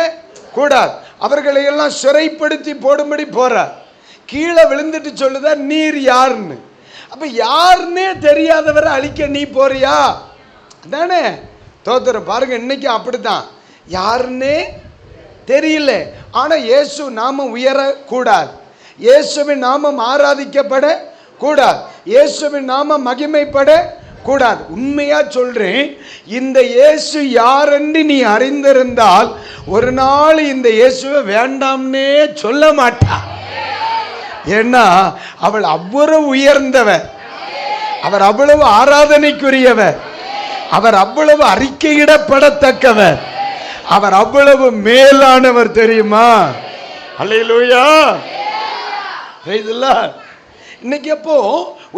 கூடாது, அவர்களை எல்லாம் சிறைப்படுத்தி போடும்படி போறார். கீழே விழுந்துட்டு சொல்லுதா நீர் யாருன்னு. அப்ப யாருன்னே தெரியாதவரை அழிக்க நீ போறியா? தானே தோத்திரம். பாருங்க, இன்னைக்கு அப்படித்தான், யாருன்னே தெரியல. ஆனா இயேசு நாமம் உயரக்கூடாது, இயேசுவின் நாமம் ஆராதிக்கப்பட கூடாது, இயேசுவின் நாமம் மகிமைப்பட கூடாது. உண்மையா சொல்றேன், இந்த இயேசு யாரென்று நீ அறிந்திருந்தால் ஒரு நாள் இந்த இயேசுவை வேண்டாம்னே சொல்ல மாட்டா. ஏன்னா அவள் அவ்வளவு உயர்ந்தவர், அவர் அவ்வளவு ஆராதனைக்குரியவர், அவர் அவ்வளவு அறிக்கையிடப்படத்தக்கவர், அவர் அவ்வளவு மேலானவர். தெரியுமா? அல்லேலூயா. இன்னைக்கு எப்போ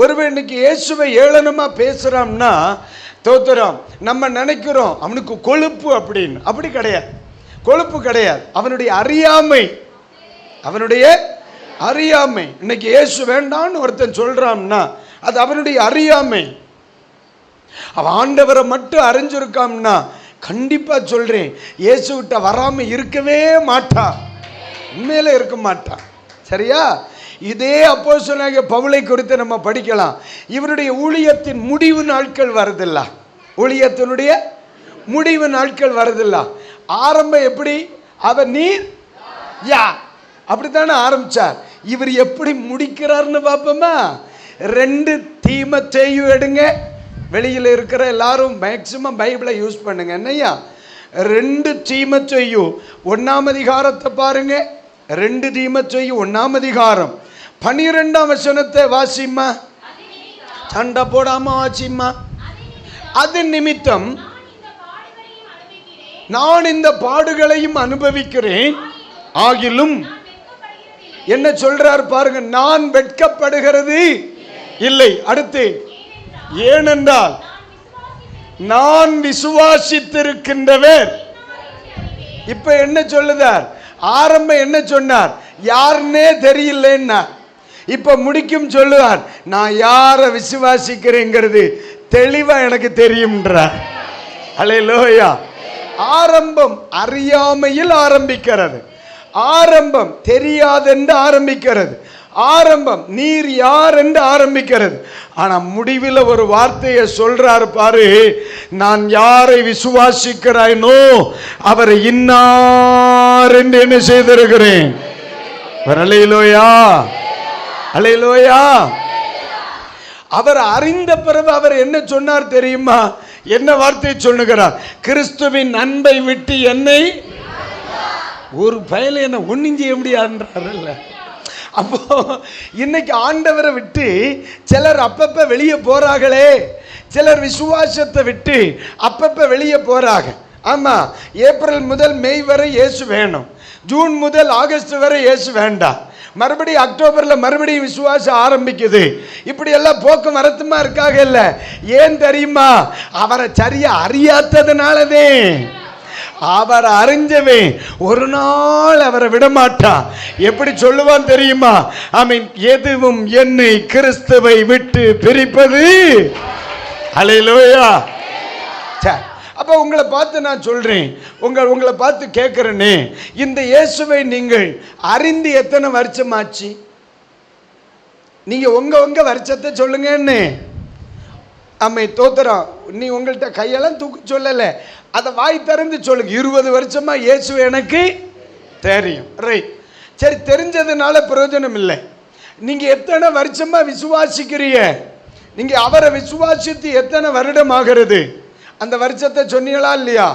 ஒருவன் இன்னைக்கு இயேசுவை ஏளனமா பேசுறான்னா தோத்திரம். நம்ம நினைக்கிறோம் அவனுக்கு கொழுப்பு அப்படின்னு. அப்படி கிடையாது, கொழுப்பு கிடையாது. அவனுடைய அறியாமை, அவனுடைய அறியாமை. இன்னைக்கு இயேசு வேண்டான்னு ஒருத்தன் சொல்றான்னா அது அவனுடைய அறியாமை. அவன் ஆண்டவரை மட்டும் அறிஞ்சிருக்கான்னா கண்டிப்பா சொல்றேன், இயேசு விட்ட வராம இருக்கவே மாட்டான், உண்மையில இருக்க மாட்டான். சரியா? இதே அப்போஸ்தலனாகிய பவுலை குறித்து நம்ம படிக்கலாம். இவருடைய ஊழியத்தின் முடிவு நாட்கள் வருதில்ல, ஊழியத்தினுடைய முடிவு நாட்கள் வருதில்ல. ஆரம்பம் எப்படி? அவர் நீர் யா அப்படித்தானே ஆரம்பிச்சார். இவர் எப்படி முடிக்கிறார்னு பார்ப்போமா? 2 தீமோத்தேயு எடுங்க. வெளியில் இருக்கிற எல்லாரும் மேக்சிமம் பைபிளை யூஸ் பண்ணுங்க. என்னையா 2 தீமோத்தேயு 1ஆம் அதிகாரத்தை பாருங்க. 2 தீமோத்தேயு 1ஆம் அதிகாரம் 12ஆம் வசனத்தை வாசிம்மா. சண்டை போடாம வாசிம்மா. அது நிமித்தம் நான் இந்த பாடுகளையும் அனுபவிக்கிறேன், ஆகிலும் என்ன சொல்றார் பாருங்க, நான் வெட்கப்படுகிறது இல்லை. அடுத்து, ஏனென்றால் நான் விசுவாசித்திருக்கின்றவர். இப்ப என்ன சொல்லுதார்? ஆரம்பம் என்ன சொன்னார்? யாருன்னே தெரியலன்னா. இப்ப முடிக்கும் சொல்லுவார், நான் யார விசுவாசிக்கிறேங்கிறது தெளிவா எனக்கு தெரியும்ன்றார். அல்லேலூயா. ஆரம்பம் அறியாமையில் ஆரம்பிக்கிறது, ஆரம்பம் தெரியாதென்று ஆரம்பிக்கிறது, ஆரம்பம் நீர் யார் என்று ஆரம்பிக்கிறது. ஆனா முடிவில் ஒரு வார்த்தையை சொல்றாரு பாரு, நான் யாரை விசுவாசிக்கிறானோ அவரை இன்னார் என்று என்ன செய்திருக்கிறேன். அல்லேலூயா, அல்லேலூயா. அவர் அறிந்த பிறகு அவர் என்ன சொன்னார் தெரியுமா? என்ன வார்த்தை சொல்லுகிறார்? கிறிஸ்துவின் அன்பை விட்டு என்னை ஒரு பயல என்ன ஒன்னும் செய்ய முடியாதுன்றாருல்ல. அப்போ இன்னைக்கு ஆண்டவரை விட்டு சிலர் அப்பப்ப வெளியே போறாங்களே, சிலர் விசுவாசத்தை விட்டு அப்பப்ப வெளியே போறாங்க. ஆமா, ஏப்ரல் முதல் மே வரை இயேசு வேணும், ஜூன் முதல் ஆகஸ்ட் வரை இயேசு வேண்டாம், மறுபடியும் அக்டோபர்ல மறுபடியும் விசுவாசம் ஆரம்பிக்குது. இப்படி எல்லாம் போக்குவரத்துமா இருக்காக இல்ல. ஏன் தெரியுமா? அவரை சரியா அறியாததுனாலதே. அவர் அறிஞ்சவன் ஒரு நாள் அவரை விடமாட்டான். எப்படி சொல்லுவான் தெரியுமா? ஆமென். எதுவும் என்னை கிறிஸ்துவை விட்டு பிரிப்பது. அல்லேலூயா. அப்ப உங்களை பார்த்து நான் சொல்றேன், உங்களை பார்த்து கேட்கிறேனே, இந்த இயேசுவை நீங்கள் அறிந்து எத்தனை வருஷமாச்சு? நீங்க உங்க வருஷத்தை சொல்லுங்கன்னு. ஆமை தோத்திரம். நீ உங்கள்கிட்ட கையெல்லாம் தூக்கி சொல்லல, அதை வாய் திறந்து சொல்லுங்க. 20 வருஷமா இயேசு எனக்கு தெரியும். ரைட், சரி, தெரிஞ்சதுனால பிரயோஜனம் இல்லை. நீங்க எத்தனை வருஷமா விசுவாசிக்கிறீங்க? நீங்க அவரை விசுவாசித்து எத்தனை வருடம் ஆகிறது? அந்த வருஷத்தை சொன்னீங்களா இல்லையா?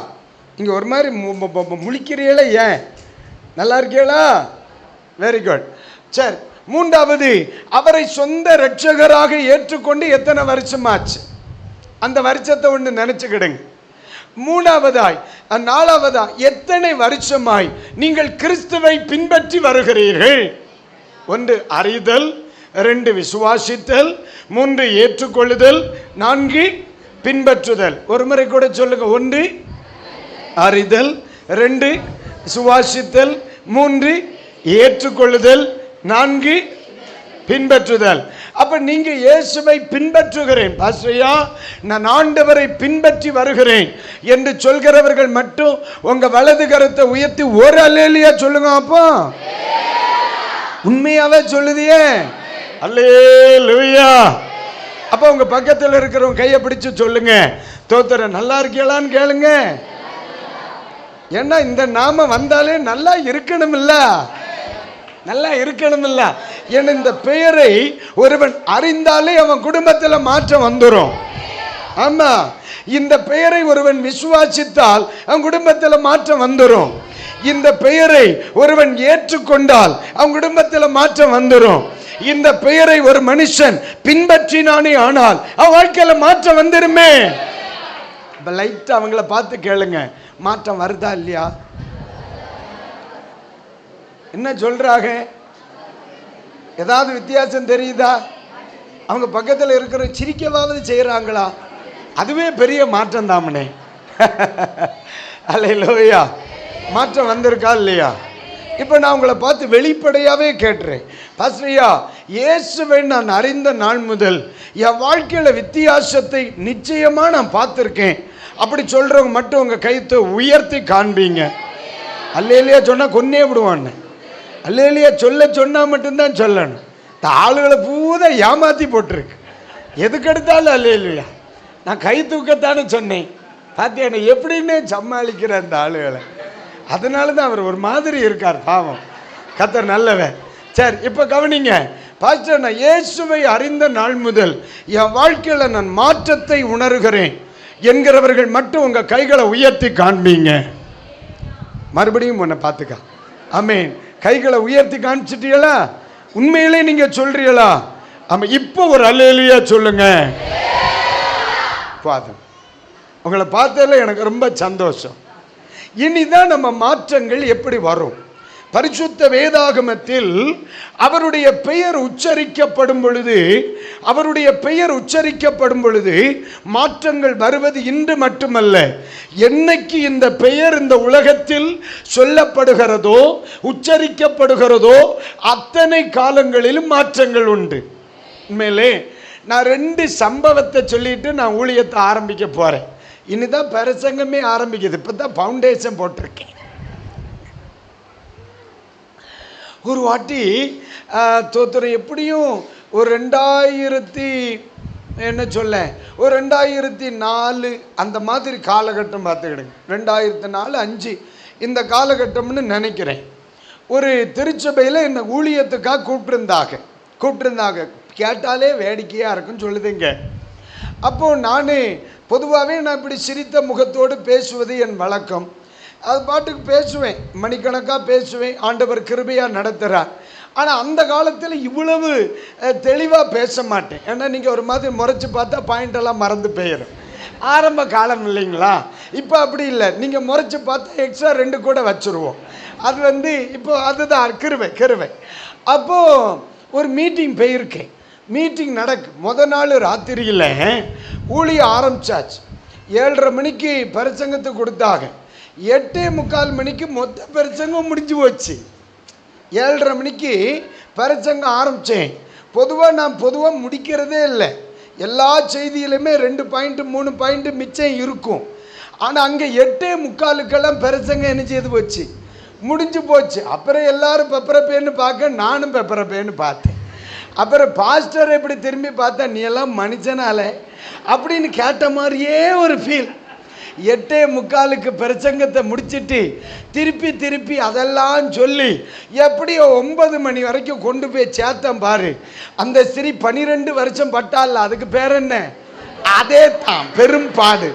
நீங்க ஒரு மாதிரி முழிக்கிறீங்களா? ஏன்? நல்லா இருக்கீங்களா? Very good. சரி, மூன்றாவது, அவரை சொந்த இரட்சகராக ஏற்றுக்கொண்டு எத்தனை வருஷமாச்சு? அந்த வருஷத்தை ஒன்று நினைச்சுக்கிடுங்க. மூணாவதாய், நாலாவதாய், எத்தனை வருஷமாய் நீங்கள் கிறிஸ்துவை பின்பற்றி வருகிறீர்கள்? 1 அறிதல், 2 விசுவாசித்தல், 3 ஏற்றுக்கொள்ளுதல், 4 பின்பற்றுதல். ஒரு முறை கூட சொல்லுங்க. 1 அறிதல், 2 விசுவாசித்தல், 3 ஏற்றுக்கொள்ளுதல், 4 பின்பற்றுதல். அப்ப நீங்க இயேசுவை பின்பற்றுகிறேன் பாஸ்டரையா, நான் ஆண்டவரை பின்பற்றி வருகிறேன் என்று சொல்கிறவர்கள் மட்டும் உங்க வலது கரத்தை உயர்த்தி ஒரு அல்லேலூயா சொல்லுங்க. அப்போ உண்மையாவே சொல்லுதியே அல்லேலூயா. அப்ப உங்க பக்கத்தில் இருக்கிறவங்க கையை பிடிச்சு சொல்லுங்க, தோத்திரம் நல்லா இருக்கீங்களான்னு கேளுங்க. ஏன்னா இந்த நாம வந்தாலே நல்லா இருக்கணும் இல்ல, நல்லா இருக்கணும் இல்ல. ஏன்னா இந்த பெயரை ஒருவன் அறிந்தாலே அவன் குடும்பத்தில் மாற்றம் வந்துடும். ஆமா, இந்த பெயரை ஒருவன் விசுவாசித்தால் அவன் குடும்பத்தில் மாற்றம் வந்துடும். இந்த பெயரை ஒருவன் ஏற்றுக்கொண்டால் அவன் குடும்பத்தில் மாற்றம் வந்துடும். இந்த பெயரை ஒரு மனுஷன் பின்பற்றினானே ஆனால் அவன் வாழ்க்கையில மாற்றம் வந்துருமே. லைட் அவங்கள பார்த்து கேளுங்க, மாற்றம் வருதா இல்லையா? என்ன சொல்றாங்க? ஏதாவது வித்தியாசம் தெரியுதா? அவங்க பக்கத்தில் இருக்கிற சிரிக்கவாவது செய்யறாங்களா? அதுவே பெரிய மாற்றம் தாமனே. அல்லேலூயா. மாற்றம் வந்திருக்கா இல்லையா? இப்போ நான் உங்களை பார்த்து வெளிப்படையாகவே கேட்டுறேன், பாஸ்டரையா, இயேசுவை நான் அறிந்த நாள் முதல் என் வாழ்க்கையில் வித்தியாசத்தை நிச்சயமாக நான் பார்த்துருக்கேன். அப்படி சொல்கிறவங்க மட்டும் உங்கள் கைத்தை உயர்த்தி காண்பீங்க. அல்லேலியா சொன்னால் கொன்னே விடுவான்னு. அல்லேலியா சொன்னால் மட்டும்தான் சொல்லணும். இந்த ஆளுகளை பூரா ஏமாற்றி போட்டிருக்கு. எதுக்கெடுத்தாலும் அல்லேலியா. நான் கை தூக்கத்தானே சொன்னேன். பார்த்தியா எப்படின்னு சமாளிக்கிற அந்த ஆளுகளை. அதனால தான் அவர் ஒரு மாதிரி இருக்கார். பாவம், கர்த்தர் நல்லவன். சரி, இப்போ கவனிங்க பாஸ்டர், நான் இயேசுவை அறிந்த நாள் முதல் என் வாழ்க்கையில் நான் மாற்றத்தை உணர்கிறேன் என்கிறவர்கள் மட்டும் உங்கள் கைகளை உயர்த்தி காண்பீங்க. மறுபடியும் உன்னை பார்த்துக்க. ஆமென். கைகளை உயர்த்தி காமிச்சிட்டீங்களா? உண்மையிலே நீங்கள் சொல்றீங்களா? ஆமாம். இப்போ ஒரு அல்லேலூயா சொல்லுங்க. பாதம், உங்களை பார்த்ததில் எனக்கு ரொம்ப சந்தோஷம். இனிதான் நம்ம மாற்றங்கள் எப்படி வரும்? பரிசுத்த வேதாகமத்தில் அவருடைய பெயர் உச்சரிக்கப்படும் பொழுது மாற்றங்கள் வருவது இன்று மட்டுமல்ல. என்னைக்கு இந்த பெயர் இந்த உலகத்தில் சொல்லப்படுகிறதோ, உச்சரிக்கப்படுகிறதோ, அத்தனை காலங்களிலும் மாற்றங்கள் உண்டு. உண்மையிலே நான் 2 சம்பவத்தை சொல்லிட்டு நான் ஊழியத்தை ஆரம்பிக்க போறேன். இனிதான் பிரசங்கமே ஆரம்பிக்குது. இப்போ தான் ஃபவுண்டேஷன் போட்டிருக்கேன். ஒரு வாட்டி தோத்துறை எப்படியும் ஒரு 2004 அந்த மாதிரி காலகட்டம் பார்த்துக்கிடுங்க. 2004, 5 இந்த காலகட்டம்னு நினைக்கிறேன். ஒரு திருச்சபையில் என்னை ஊழியத்துக்காக கூப்பிட்டுருந்தாங்க. கேட்டாலே வேடிக்கையாக இருக்குன்னு சொல்லுதுங்க. அப்போது நான் பொதுவாகவே இப்படி சிரித்த முகத்தோடு பேசுவது என் வழக்கம். அது பாட்டுக்கு பேசுவேன், மணிக்கணக்காக பேசுவேன். ஆண்டவர் கிருபையாக நடத்துகிறார். ஆனால் அந்த காலத்தில் இவ்வளவு தெளிவாக பேச மாட்டேன். ஏன்னா நீங்கள் ஒரு மாதிரி முறைச்சி பார்த்தா பாயிண்டெல்லாம் மறந்து போயிடும். ஆரம்ப காலம் இல்லைங்களா? இப்போ அப்படி இல்லை. நீங்கள் முறைச்சி பார்த்தா எக்ஸ்ட்ரா 2 கூட வச்சுருவோம். அது இப்போ அதுதான் கிருபை. அப்போது ஒரு மீட்டிங் போயிருக்கேன். மீட்டிங் நடக்கு நாள் ராத்திரியில் ஊழிய ஆரம்பிச்சாச்சு. 7:30 மணிக்கு பிரசங்கத்துக்கு கொடுத்தாங்க. 8:45 மணிக்கு மொத்த பிரசங்கம் முடிஞ்சு போச்சு. 7:30 மணிக்கு பிரசங்கம் ஆரம்பித்தேன். நான் பொதுவாக முடிக்கிறதே இல்லை. எல்லா செய்தியிலுமே 2 பாயிண்ட் 3 பாயிண்ட் மிச்சம் இருக்கும். ஆனால் அங்கே 8:45க்கெல்லாம் பிரசங்கம் என்ன செய்து போச்சு, முடிஞ்சு போச்சு. அப்புறம் எல்லாரும் பெப்பரப்பேன்னு பார்க்க, நானும் பெப்பரப்பேன்னு பார்த்தேன். அப்புறம் பாஸ்டர் எப்படி திரும்பி பார்த்தா, நீ எல்லாம் மனுஷனால அப்படின்னு கேட்ட மாதிரியே ஒரு ஃபீல். 8:45க்கு பிரசங்கத்தை முடிச்சுட்டு திருப்பி அதெல்லாம் சொல்லி எப்படியோ 9 மணி வரைக்கும் கொண்டு போய் சேர்த்தேன் பாரு. அந்த ஸ்திரீ 12 வருஷம் பட்டால, அதுக்கு பேர் என்ன? அதே தான் பெரும்பாடு.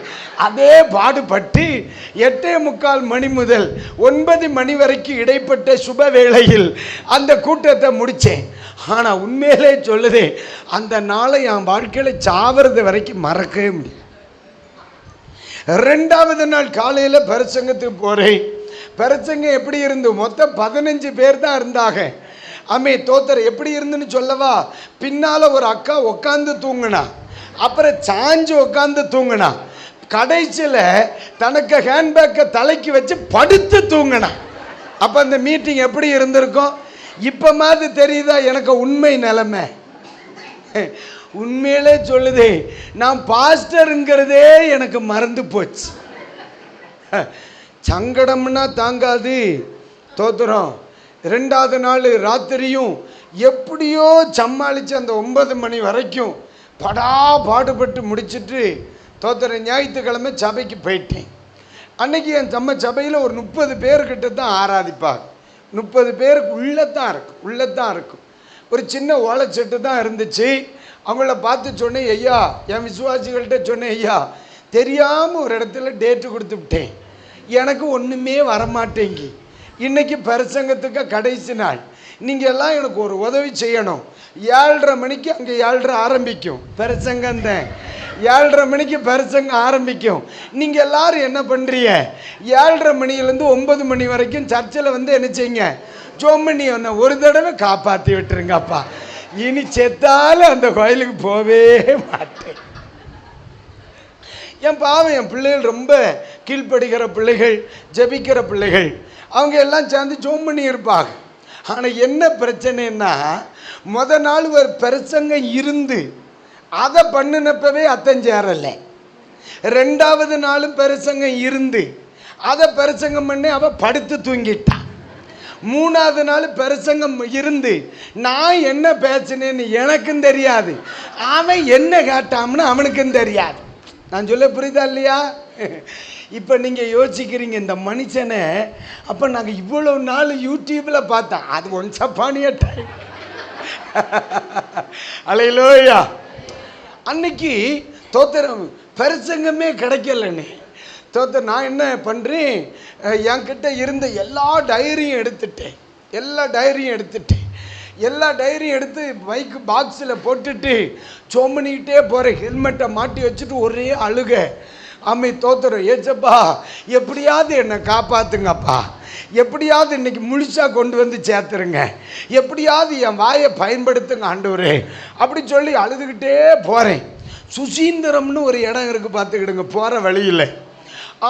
அதே பாடுபட்டு 8:45 மணி முதல் 9 மணி வரைக்கும் இடைப்பட்ட சுப வேளையில் அந்த கூட்டத்தை முடித்தேன். ஆனால் உண்மையிலே சொல்லுதே, அந்த நாளை என் வாழ்க்கையில் சாவது வரைக்கும் மறக்கவே முடியும். 2வது நாள் காலையில் பிரசங்கத்துக்கு போகிறேன். பிரசங்கம் எப்படி இருந்து? மொத்தம் 15 பேர் தான் இருந்தாங்க. தோத்தர் எப்படி இருந்துன்னு சொல்லவா? பின்னால் ஒரு அக்கா உட்காந்து தூங்கினா, அப்புறம் சாஞ்சு உட்காந்து தூங்கினா, கடைசியில் தனக்கு ஹேண்ட்பேக்கை தலைக்கு வச்சு படுத்து தூங்கினா. அப்போ அந்த மீட்டிங் எப்படி இருந்திருக்கும்? இப்போ மாதிரி தெரியுதா எனக்கு உண்மை நிலைமை? உண்மையிலே சொல்லுதே, நான் பாஸ்டருங்கிறதே எனக்கு மறந்து போச்சு. சங்கடம்னா தாங்காது. தோத்துறோம். 2வது நாள் ராத்திரியும் எப்படியோ சமாளித்து அந்த 9 மணி வரைக்கும் பாடுபட்டு முடிச்சுட்டு தோத்துற ஞாயிற்றுக்கிழமை சபைக்கு போயிட்டேன். அன்னைக்கு என் நம்ம சபையில் ஒரு 30 பேர்கிட்ட தான் ஆராதிப்பாங்க. 30 பேருக்கு உள்ளத்தான் இருக்கும். ஒரு சின்ன ஓலைச்செட்டு தான் இருந்துச்சு. அவங்கள பார்த்து சொன்னேன், ஐயா, என் விசுவாசிகள்கிட்ட சொன்னேன், ஐயா, தெரியாமல் ஒரு இடத்துல டேட்டு கொடுத்து விட்டேன், எனக்கு ஒன்றுமே வரமாட்டேங்கி. இன்றைக்கி பிரசங்கத்துக்கு கடைசி நாள், நீங்கள் எல்லாம் எனக்கு ஒரு உதவி செய்யணும். 7:30 மணிக்கு அங்கே 7:30 ஆரம்பிக்கும் பிரசங்கம் தான். 7:30 மணிக்கு பிரசங்கம் ஆரம்பிக்கும். நீங்கள் எல்லோரும் என்ன பண்ணுறீங்க? 7:30 மணிலேருந்து 9 மணி வரைக்கும் சர்ச்சில் என்ன செய்யுங்க? ஜோமணி ஒன்று ஒரு தடவை காப்பாற்றி விட்டுருங்கப்பா. இனி செத்தாலும் அந்த கோயிலுக்கு போவே மாட்டேன். என் பாவம், என் பிள்ளைகள் ரொம்ப கீழ்ப்படுகிற பிள்ளைகள், ஜெபிக்கிற பிள்ளைகள், அவங்க எல்லாம் சேர்ந்து ஜோம் பண்ணி இருப்பாங்க. ஆனால் என்ன பிரச்சனைன்னா, நாள் ஒரு பிரசங்கம் இருந்து அதை பண்ணினப்பவே அத்தஞ்சேரலை. 2வது நாளும் பிரசங்கம் இருந்து அதை பிரசங்கம் பண்ணி அவள் படுத்து தூங்கிட்டான். 3வது நாள் பிரசங்கம் இருந்து நான் என்ன பேசினேன்னு எனக்கும் தெரியாது, அவன் என்ன கேட்டான்னு அவனுக்கும் தெரியாது. நான் சொல்ல புரியுதா இல்லையா? இப்போ நீங்கள் யோசிக்கிறீங்க, இந்த மனுஷனை அப்போ நாங்கள் இவ்வளோ நாள் யூடியூப்பில் பார்த்தோம், அது ஒன்ஸ் அப்பான் எ டைம். அல்லேலூயா. அன்னைக்கு தோத்திரம் பிரசங்கமே கிடைக்கலன்னு தோத்திரம். நான் என்ன பண்ணுறேன், என்கிட்ட இருந்த எல்லா டைரியும் எடுத்துட்டேன், எல்லா டைரியும் எடுத்து பைக்கு பாக்ஸில் போட்டுட்டு ஜோம் பண்ணிக்கிட்டே போகிறேன். ஹெல்மெட்டை மாட்டி வச்சுட்டு ஒரே அழுக. அம்மை தோத்திரம், ஏச்சப்பா எப்படியாவது என்னை காப்பாற்றுங்கப்பா, எப்படியாவது இன்னைக்கு முழிச்சா கொண்டு வந்து சேர்த்துருங்க, எப்படியாவது என் வாயை பயன்படுத்துங்க ஆண்டவரே அப்படி சொல்லி அழுதுகிட்டே போகிறேன். சுசீந்திரம்னு ஒரு இடம் இருக்குது, பார்த்துக்கிடுங்க, போகிற வழியில்.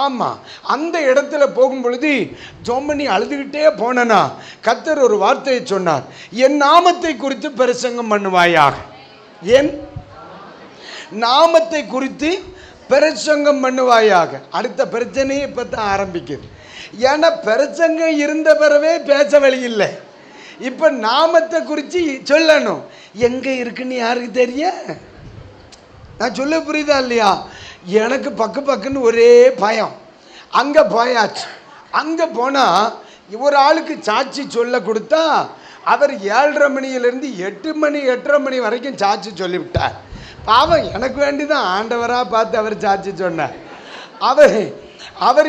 ஆமாம், அந்த இடத்துல போகும் பொழுது ஜோம் பண்ணி அழுதுகிட்டே போனேன்னா கர்த்தர் ஒரு வார்த்தையை சொன்னார், என் நாமத்தை குறித்து பிரசங்கம் பண்ணுவாயாக. என் நாமத்தை குறித்து பிரசங்கம் பண்ணுவாயாக. அடுத்த பிரச்சனையே இப்போ தான் ஆரம்பிக்குது. ஏன்னா பிரசங்கம் இருந்த பிறவே பேச வழி இல்லை. இப்போ நாமத்தை குறித்து சொல்லணும். எங்கே இருக்குன்னு யாருக்கு தெரிய? நான் சொல்ல புரியுதா இல்லையா? எனக்கு பக்குன்னு ஒரே பயம். அங்கே போயாச்சு. அங்கே போனால் ஒரு ஆளுக்கு சாட்சி சொல்ல கொடுத்தா அவர் 7:30 மணியிலேருந்து 8 மணி 8:30 மணி வரைக்கும் சாட்சி சொல்லிவிட்டார். பாவம், எனக்கு வேண்டி தான் ஆண்டவராக பார்த்து அவர் சாட்சி சொன்னார். அவர்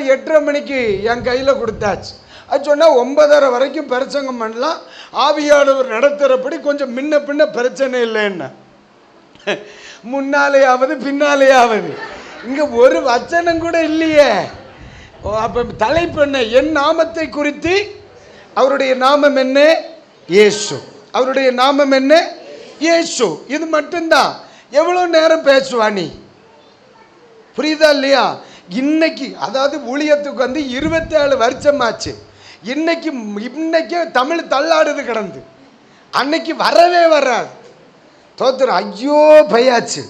8:30 மணிக்கு என் கையில் கொடுத்தாச்சு. அது சொன்னால் 9:30 வரைக்கும் பிரசங்கம் பண்ணலாம், ஆவியானவர் நடத்துகிறபடி கொஞ்சம் முன்ன பின்ன பிரச்சனை இல்லைன்னா. முன்னாலேயாவது பின்னாலேயாவது இங்கே ஒரு வச்சனம் கூட இல்லையே. அப்போ தலைப்பு என்ன? என் நாமத்தை குறித்து. அவருடைய நாமம் என்ன? இயேசு. அவருடைய நாமம் என்ன? இயேசு. இது மட்டும்தான். எவ்வளோ நேரம் பேசுவா நீ? புரியுதா இல்லையா? இன்னைக்கு அதாவது ஊழியத்துக்கு வந்து 27 வருஷமாச்சு. இன்னைக்கு தமிழ் தள்ளாடுது கிடந்து. அன்னைக்கு வரவே வராது. தோத்துறோம். ஐயோ பையாச்சு.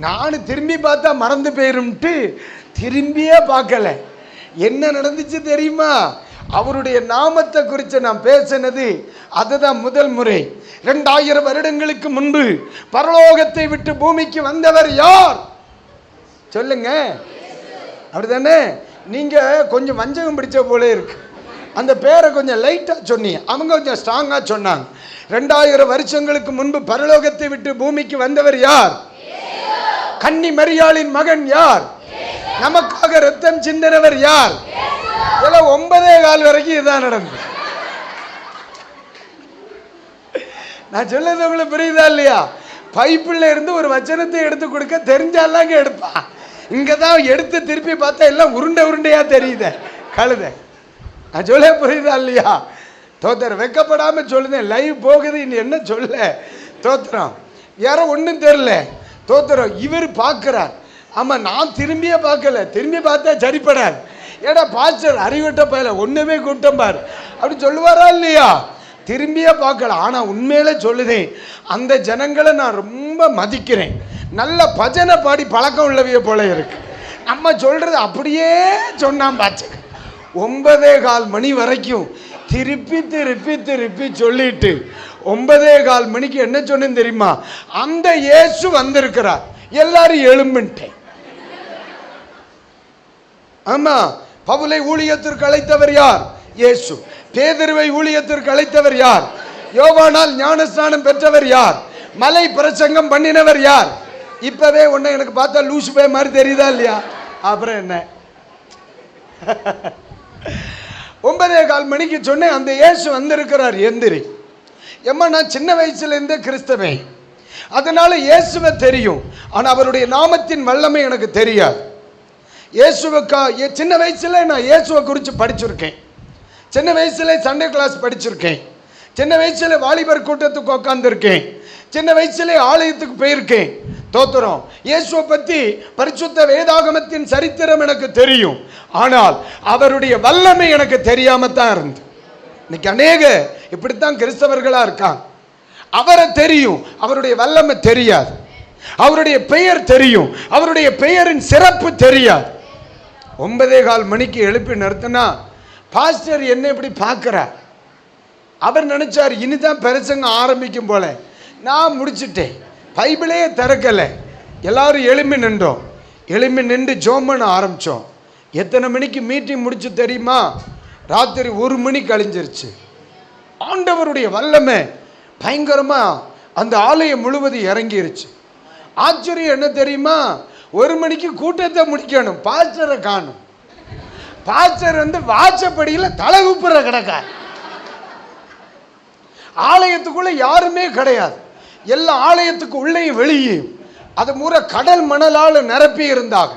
நான் திரும்பி பார்த்தா மறந்து போயிரும்ட்டு திரும்பியே பார்க்கல. என்ன நடந்துச்சு தெரியுமா? அவருடைய நாமத்தை குறித்து நான் பேசினது அதுதான் முதல் முறை. 2000 வருடங்களுக்கு முன்பு பரலோகத்தை விட்டு பூமிக்கு வந்தவர் யார் சொல்லுங்க? அப்படிதானே? நீங்க கொஞ்சம் வஞ்சகம் பிடிச்ச போல இருக்கு. அந்த பேரை கொஞ்சம் லைட்டா சொன்னீங்க, அவங்க கொஞ்சம் ஸ்ட்ராங்கா சொன்னாங்க. 2000 வருஷங்களுக்கு முன்பு பரலோகத்தை விட்டு பூமிக்கு வந்தவர் யார்? கன்னி மரியாளின் மகன் யார்? நமக்காக ரத்தம் சிந்தினவர் யார்? இதெல்லாம் 9:15 வரைக்கும் இதான் நடந்தது. நான் சொல்றது உங்களுக்கு புரியுதா இல்லையா? பைப்பில் இருந்து ஒரு வச்சனத்தை எடுத்து கொடுக்க தெரிஞ்சாலாங்க எடுப்பான். இங்கதான் எடுத்து திருப்பி பார்த்தா எல்லாம் உருண்டையா தெரியுது கழுத. நான் சொல்ல புரியுதா இல்லையா? தோத்திரம். வெக்கப்படாம சொல்லுதேன், லைவ் போகுது, இன்னும் என்ன சொல்ல. தோத்திரம். யாரோ ஒன்றும் தெரியல. தோத்திரம். இவர் பார்க்கிறார். ஆமா, நான் திரும்பியே பார்க்கல, திரும்பி பார்த்தா சரிப்படாது. ஏடா பாஸ்டர் அறிவிட்ட பயில ஒண்ணுமே கூட்டம் பார் அப்படி சொல்லுவாரா இல்லையா? திரும்பியே பார்க்கல. ஆனா உண்மையில சொல்லுதேன், அந்த ஜனங்களை நான் ரொம்ப மதிக்கிறேன். நல்ல பஜனை பாடி பழக்கம் உள்ளவைய போல இருக்கு. நம்ம சொல்றது அப்படியே சொன்னான் பாச்சு. 9:15 மணி வரைக்கும் திருப்பி சொல்லிட்டு 9:15 மணிக்கு என்ன சொன்னேன்னு தெரியுமா? அந்த இயேசு வந்திருக்கிறார், எல்லாரும் எழும்பிட்டேன். ஆமா, பவுலை ஊழியத்திற்கு அழைத்தவர் யார்? இயேசு. பேதுருவை ஊழியத்திற்கு அழைத்தவர் யார்? யோவானால் ஞானஸ்நானம் பெற்றவர் யார்? மலை பிரசங்கம் பண்ணினவர் யார்? இப்பவே உன்னை எனக்கு பார்த்தா லூசு பே மாதிரி தெரியுதா இல்லையா? அப்புறம் என்ன? 9:15 மணிக்கு சொன்னேன், அந்த இயேசு வந்திருக்கிறார். எந்திரி. ஏம்மா, நான் சின்ன வயசுல இருந்தே கிறிஸ்தவன், அதனால இயேசுவை தெரியும். ஆனா அவருடைய நாமத்தின் வல்லமை எனக்கு தெரியாது. இயேசுவுக்கா சின்ன வயசுல நான் இயேசுவை குறித்து படிச்சிருக்கேன். சின்ன வயசுல சண்டே கிளாஸ் படிச்சிருக்கேன். சின்ன வயசுல வாலிபர் கூட்டத்துக்கு உட்காந்துருக்கேன். சின்ன வயசுல ஆலயத்துக்கு போயிருக்கேன். தோத்திரம். இயேசுவை பத்தி பரிசுத்த வேதாகமத்தின் சரித்திரம் எனக்கு தெரியும், ஆனால் அவருடைய வல்லமை எனக்கு தெரியாம தான் இருந்து. இன்னைக்கு அநேக இப்படித்தான் கிறிஸ்தவர்களா இருக்காங்க. அவரை தெரியும், அவருடைய வல்லமை தெரியாது. அவருடைய பெயர் தெரியும், அவருடைய பெயரின் சிறப்பு தெரியாது. 9:15 மணிக்கு எழுப்பி நிறுத்தினா பாஸ்டர் என்ன இப்படி பார்க்கிறார். அவர் நினைச்சார் இனிதான் பிரசங்க ஆரம்பிக்கும் போல. நான் முடிச்சுட்டேன், பைபிளே திறக்கலை. எல்லாரும் எழும்பி நின்றோம். எழும்பி நின்று ஜெபம் பண்ண ஆரம்பித்தோம். எத்தனை மணிக்கு மீட்டிங் முடிச்சு தெரியுமா? ராத்திரி 1 மணி கழிஞ்சிருச்சு. ஆண்டவருடைய வல்லமை பயங்கரமா அந்த ஆலயம் முழுவதும் இறங்கிருச்சு. ஆச்சரியம் என்ன தெரியுமா? 1 மணிக்கு கூட்டத்தை முடிக்கணும், பாஸ்டரை காணும். பாஸ்டர் வாசப்படியில் தலைகுப்புற கிடக்கார். ஆலயத்துக்குள்ள யாருமே கிடையாது. எல்லா ஆலயத்துக்கு உள்ளேயும் வெளியேயும் அது முறை கடல் மணலால் நிரப்பி இருந்தாங்க.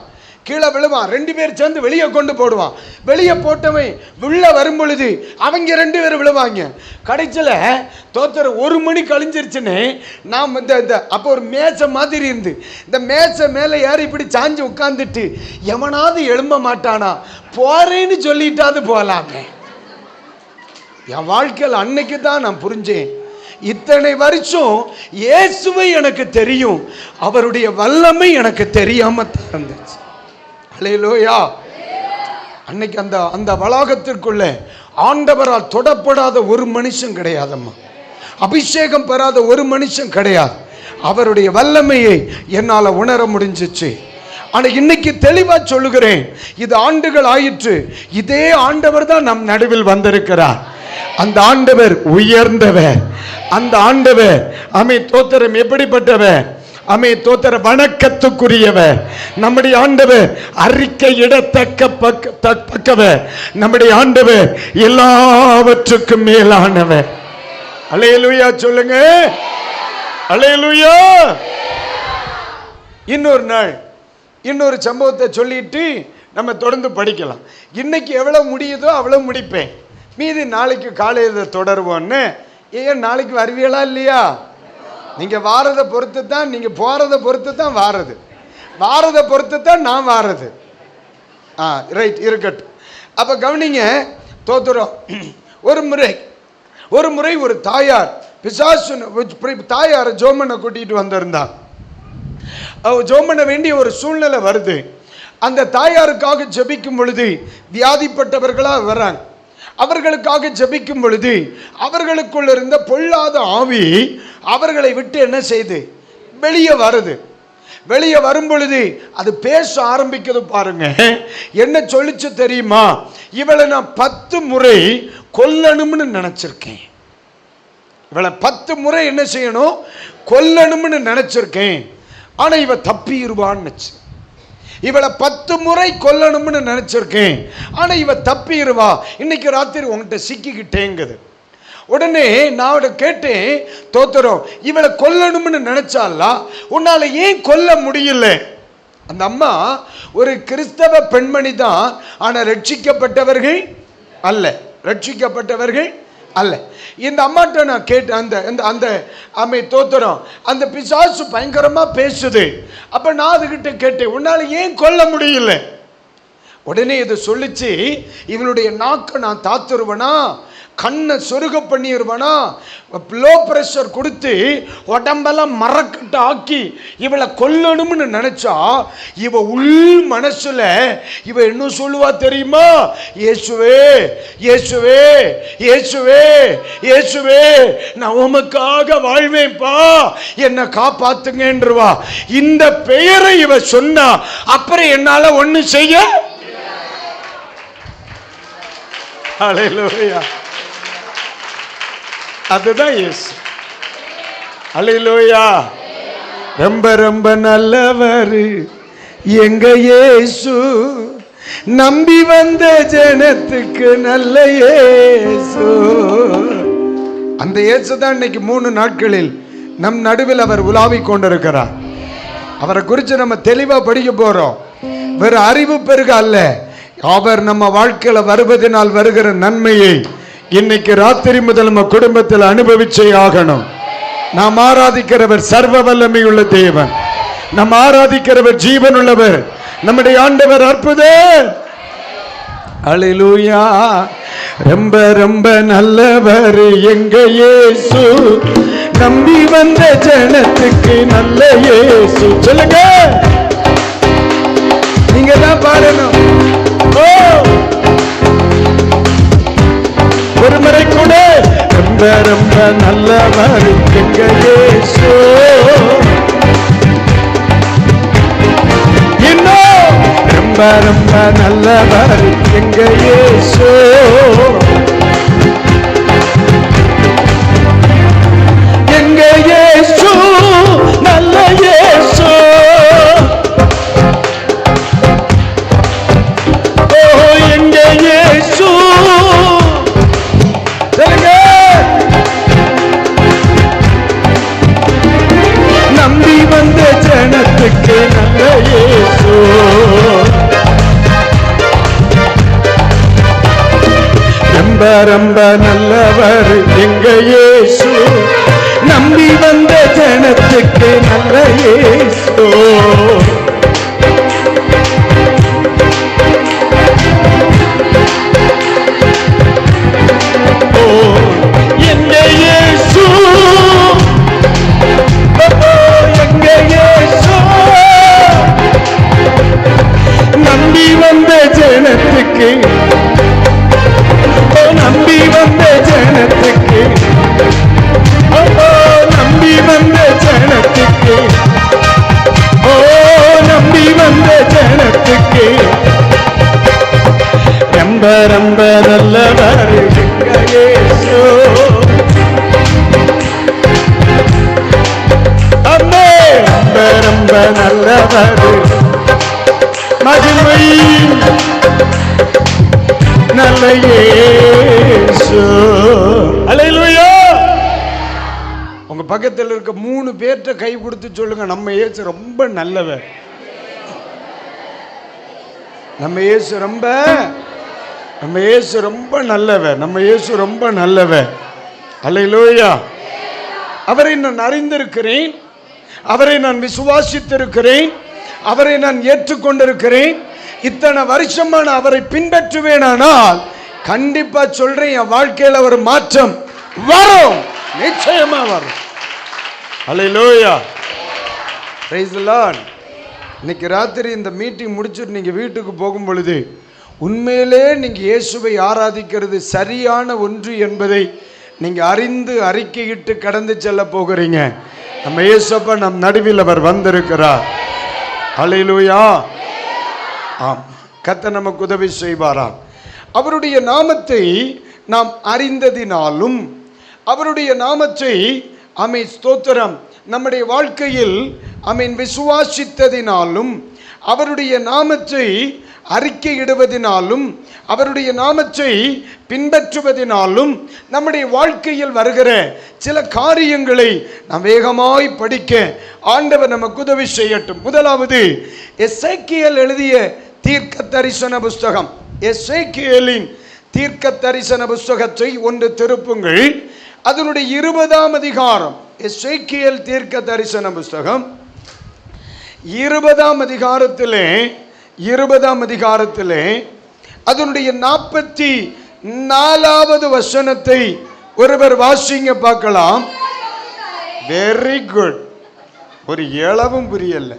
கீழே விழுவான், 2 பேர் சேர்ந்து வெளியே கொண்டு போடுவான். வெளியே போட்டவன் உள்ள வரும் பொழுது அவங்க 2 பேர் விழுவாங்க. கடைசியில் தோத்தர 1 மணி கழிஞ்சிருச்சுன்னு நாம் அப்போ ஒரு மேசை மாதிரி இருந்து இந்த மேசை மேலே யாரும் இப்படி சாஞ்சு உட்காந்துட்டு எவனாவது எழும்ப மாட்டானா, போறேன்னு சொல்லிட்டாது போகலாமே. என் வாழ்க்கையில் அன்னைக்கு தான் நான் புரிஞ்சேன், இத்தனை வருஷம் இயேசுவை எனக்கு தெரியும், அவருடைய வல்லமை எனக்கு தெரியாம இருந்துச்சு. அல்லேலூயா. அன்னைக்கு அந்த வளாகத்திற்குள்ள ஆண்டவரால் தொடப்படாத ஒரு மனுஷன் கிடையாதம்மா, அபிஷேகம் பெறாத ஒரு மனுஷன் கிடையாது. அவருடைய வல்லமையை என்னால் உணர முடிஞ்சிச்சு. ஆனால் இன்னைக்கு தெளிவா சொல்லுகிறேன், இது ஆண்டுகள் ஆயிற்று, இதே ஆண்டவர் தான் நம் நடுவில் வந்திருக்கிறார். அந்த ஆண்டவர் உயர்ந்தவர். அந்த ஆண்டவர் அமை தோத்திரம் எப்படிப்பட்டவர்? அமை தோத்திர வணக்கத்துக்குரியவர். நம்முடைய ஆண்டவர் அறிக்கையிடத்தக்கவர். நம்முடைய ஆண்டவர் எல்லாவற்றுக்கும் மேலானவர். அல்லேலூயா சொல்லுங்க, அல்லேலூயா. இன்னொரு நாள் இன்னொரு சம்பவத்தை சொல்லிட்டு நம்ம தொடர்ந்து படிக்கலாம். இன்னைக்கு எவ்வளவு முடியுதோ அவ்வளவு முடிப்பேன், மீதி நாளைக்கு காலையில் தொடருவோன்னு. ஏன் நாளைக்கு வருவீங்களா இல்லையா? நீங்க வாரதை பொறுத்து தான், நீங்க போறதை பொறுத்து தான் வாரது, வாரதை பொறுத்து தான் நான் வாரது. ரைட், இருக்கட்டும். அப்ப கவனிங்க, தோத்துறோம். ஒரு முறை ஒரு தாயார் பிசாசு தாயார் ஜோமனை கூட்டிட்டு வந்திருந்தா. ஜெபம் பண்ண வேண்டிய ஒரு சூழ்நிலை வருது. அந்த தாயாருக்காக ஜெபிக்கும் பொழுது வியாதிப்பட்டவர்களா வர்றாங்க. அவர்களுக்காக ஜெபிக்கும் பொழுது அவர்களுக்குள்ள இருந்த பொல்லாத ஆவி அவர்களை விட்டு என்ன செய்து வெளியே வருது. வெளியே வரும் பொழுது அது பேச ஆரம்பிக்கிறது. பாருங்க என்ன சொல்லிச்சு தெரியுமா? இவளை நான் 10 முறை கொல்லணும்னு நினைச்சிருக்கேன். இவளை 10 முறை என்ன செய்யணும்? கொல்லணும்னு நினைச்சிருக்கேன். ஆனா இவ தப்பிடுவான்னு. இவளை 10 முறை கொல்லணும்னு நினைச்சிருக்கேன், ஆனா இவ தப்பிடுவா. இன்னைக்கு ராத்திரி உங்ககிட்ட சிக்கிக்கிட்டேங்குது. உடனே நான் கேட்டேன், தோத்திரம் இவளை கொல்லணும்னு நினைச்சாலா, உன்னால ஏன் கொல்ல முடியல? அந்த அம்மா ஒரு கிறிஸ்தவ பெண்மணி தான், ஆனா ரட்சிக்கப்பட்டவர்கள் அல்ல, ரட்சிக்கப்பட்டவர்கள் அல்ல. இந்த அம்மாட்ட நான் கேட்டேன், அந்த அம்மை தோத்திரம் அந்த பிசாசு பயங்கரமா பேசுது. அப்ப நான் அதுகிட்ட கேட்டேன், உன்னால ஏன் கொல்ல முடியல? உடனே இது சொல்லிச்சு, இவளுடைய நாக்கை நான் தாத்துருவனா, கண்ணை சொருக பண்ணிடுவானா, லோ பிரஷர் கொடுத்து உடம்பெல்லாம் மரக்கட்டு ஆக்கி இவளை கொல்லணும்னு நினைச்சா, இவ உள் மனசுல இவ என்ன சொல்லுவா தெரியுமா? இயேசுவே இயேசுவே இயேசுவே இயேசுவே, நான் உமக்காக வாழ்வேன்பா, என்னை காப்பாத்துங்கன்றவா. இந்த பெயரை இவ சொன்னா அப்புறம் என்னால ஒண்ணு செய்ய. ஹல்லேலூயா. அதுதான் இயேசு. அல்லேலூயா. ரொம்ப ரொம்ப நல்லவர் எங்க இயேசு, நம்பி வந்த ஜனத்துக்கு நல்ல இயேசு. அந்த இயேசு தான் இன்னைக்கு 3 நாட்களில் நம் நடுவில் அவர் உலாவிக் கொண்டிருக்கிறார். அவரை குறித்து நம்ம தெளிவா படிக்க போறோம். வேற அறிவு பெருக அல்ல, அவர் நம்ம வாழ்க்கையில வருவதனால் வருகிற நன்மையை இன்னைக்கு ராத்திரி முதல் நம்ம குடும்பத்தில் அனுபவிச்சே ஆகணும். நாம் ஆராதிக்கிறவர் சர்வ வல்லமை உள்ள தேவன். நம் ஆராதிக்கிறவர் ஜீவன் உள்ளவர், நம்முடைய ஆண்டவர் அற்புதர். அல்லேலூயா. ரொம்ப ரொம்ப நல்லவர் எங்க இயேசு, நம்பி வந்த ஜனத்துக்கு நல்ல இயேசு. சொல்லுங்க, நீங்க தான் பாடணும். ஓ, ஒரு முறை கூட ரொம்ப ரொம்ப நல்லவர் எங்க இயேசு, இன்னும் ரொம்ப ரொம்ப நல்லவர் எங்க இயேசு. எங்க இயேசு நல்ல இயேசு. ஓ, எங்க இயேசு. நம்பி வந்த ஜனத்துக்கு நல்ல இயேசு. ரொம்ப ரொம்ப நல்லவர் எங்க இயேசு, நம்பி வந்த ஜனத்துக்கு நல்ல இயேசு. ஓ, எங்க இயேசு, எங்க இயேசு, நம்பி வந்த ஜனத்துக்கு, நம்பி வந்த ஜனத்துக்கு, நம்பி வந்த ஜனத்துக்கு, ஓ, நம்பி வந்த ஜனத்துக்கு ரொம்ப ரொம்ப நல்லவர் எங்க இயேசு. அம்மே, ரொம்ப ரொம்ப நல்லவர், மகிமை நல்ல இயேசு. அல்லேலூயா. உங்க பக்கத்தில் இருக்க 3 பேர்ட்ட கை கொடுத்து சொல்லுங்க, நம்ம இயேசு ரொம்ப நல்லவர். நம்ம இயேசு ரொம்ப நல்லவர். நம்ம இயேசு ரொம்ப நல்லவர். அல்லேலூயா. அவரை நான் அறிந்திருக்கிறேன், அவரை நான் விசுவாசித்திருக்கிறேன், அவரை நான் ஏற்றுக்கொண்டிருக்கிறேன். இத்தனை வருஷமான அவரை பின்பற்றுவேனானால் கண்டிப்பா சொல்றேன், என் வாழ்க்கையில் ஒரு மாற்றம் வரும், நிச்சயமா வரும். அல்லேலூயா. Praise the lord. இன்னைக்கு ராத்திரி இந்த மீட்டிங் முடிச்சுட்டு நீங்க வீட்டுக்கு போகும் பொழுது உண்மையிலே நீங்க இயேசுவை ஆராதிக்கிறது சரியான ஒன்று என்பதை நீங்க அறிந்து அறிக்கையிட்டு கடந்து செல்ல போகிறீங்க. நம்ம இயேசுப்பா நம் நடுவில் அவர் வந்திருக்கிறார். அல்லேலூயா. ஆம், கர்த்தர் நமக்கு உதவி செய்வாராம். அவருடைய நாமத்தை நாம் அறிந்ததினாலும், அவருடைய நாமத்தை ஆமென் ஸ்தோத்திரம் நம்முடைய வாழ்க்கையில் ஆமென் விசுவாசித்ததினாலும், அவருடைய நாமத்தை அறிக்கையிடுவதினாலும், அவருடைய நாமத்தை பின்பற்றுவதினாலும் நம்முடைய வாழ்க்கையில் வருகிற சில காரியங்களை நாம் வேகமாய் படிக்க ஆண்டவர் நமக்கு உதவி செய்யட்டும். முதலாவது எசேக்கியேல் எழுதிய தீர்க்க தரிசன புஸ்தகம். எசேக்கியேலின் தீர்க்க தரிசன புஸ்தகத்தை ஒன்று திருப்புங்கள். அதனுடைய 20ஆம் அதிகாரம். எசேக்கியேல் தீர்க்க தரிசன புஸ்தகம் 20ஆம் அதிகாரத்திலே அதனுடைய 44வது வசனத்தை ஒருவர் வாசிங்க பார்க்கலாம். Very good. ஒரு ஏளவும் புரியல.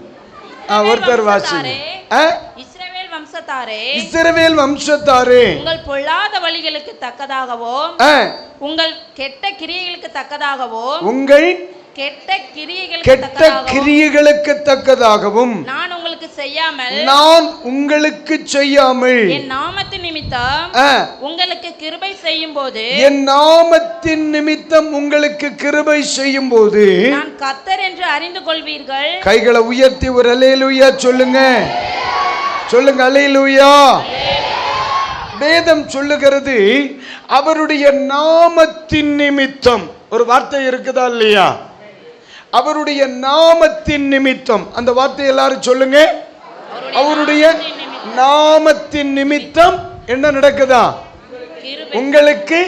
ஒருத்தர் வாசிங்க. இஸ்ரவேல் வம்சத்தாரே, உங்கள் பொல்லாத வழிகளுக்கு தக்கதாகவும் உங்கள் கெட்ட கிரியைகளுக்கு தக்கதாகவும் கெட்ட கிரியைகளுக்கு தக்கதாகவும் நான் உங்களுக்கு செய்யாமல் என் நாமத்தின் நிமித்தம் உங்களுக்கு கிருபை செய்யும் போது நான் கர்த்தர் என்று அறிந்து கொள்வீர்கள். கைகளை உயர்த்தி ஒரு அல்லேலூயா சொல்லுங்க. அல்லேலூயா. வேதம் சொல்லுகிறது அவருடைய நாமத்தின் நிமித்தம். ஒரு வார்த்தை இருக்குதா இல்லையா? அவருடைய நாமத்தின் நிமித்தம். அந்த வார்த்தை எல்லாரும் சொல்லுங்க. அவருடைய நாமத்தின் நிமித்தம் என்ன நடக்குதா? உங்களுக்கு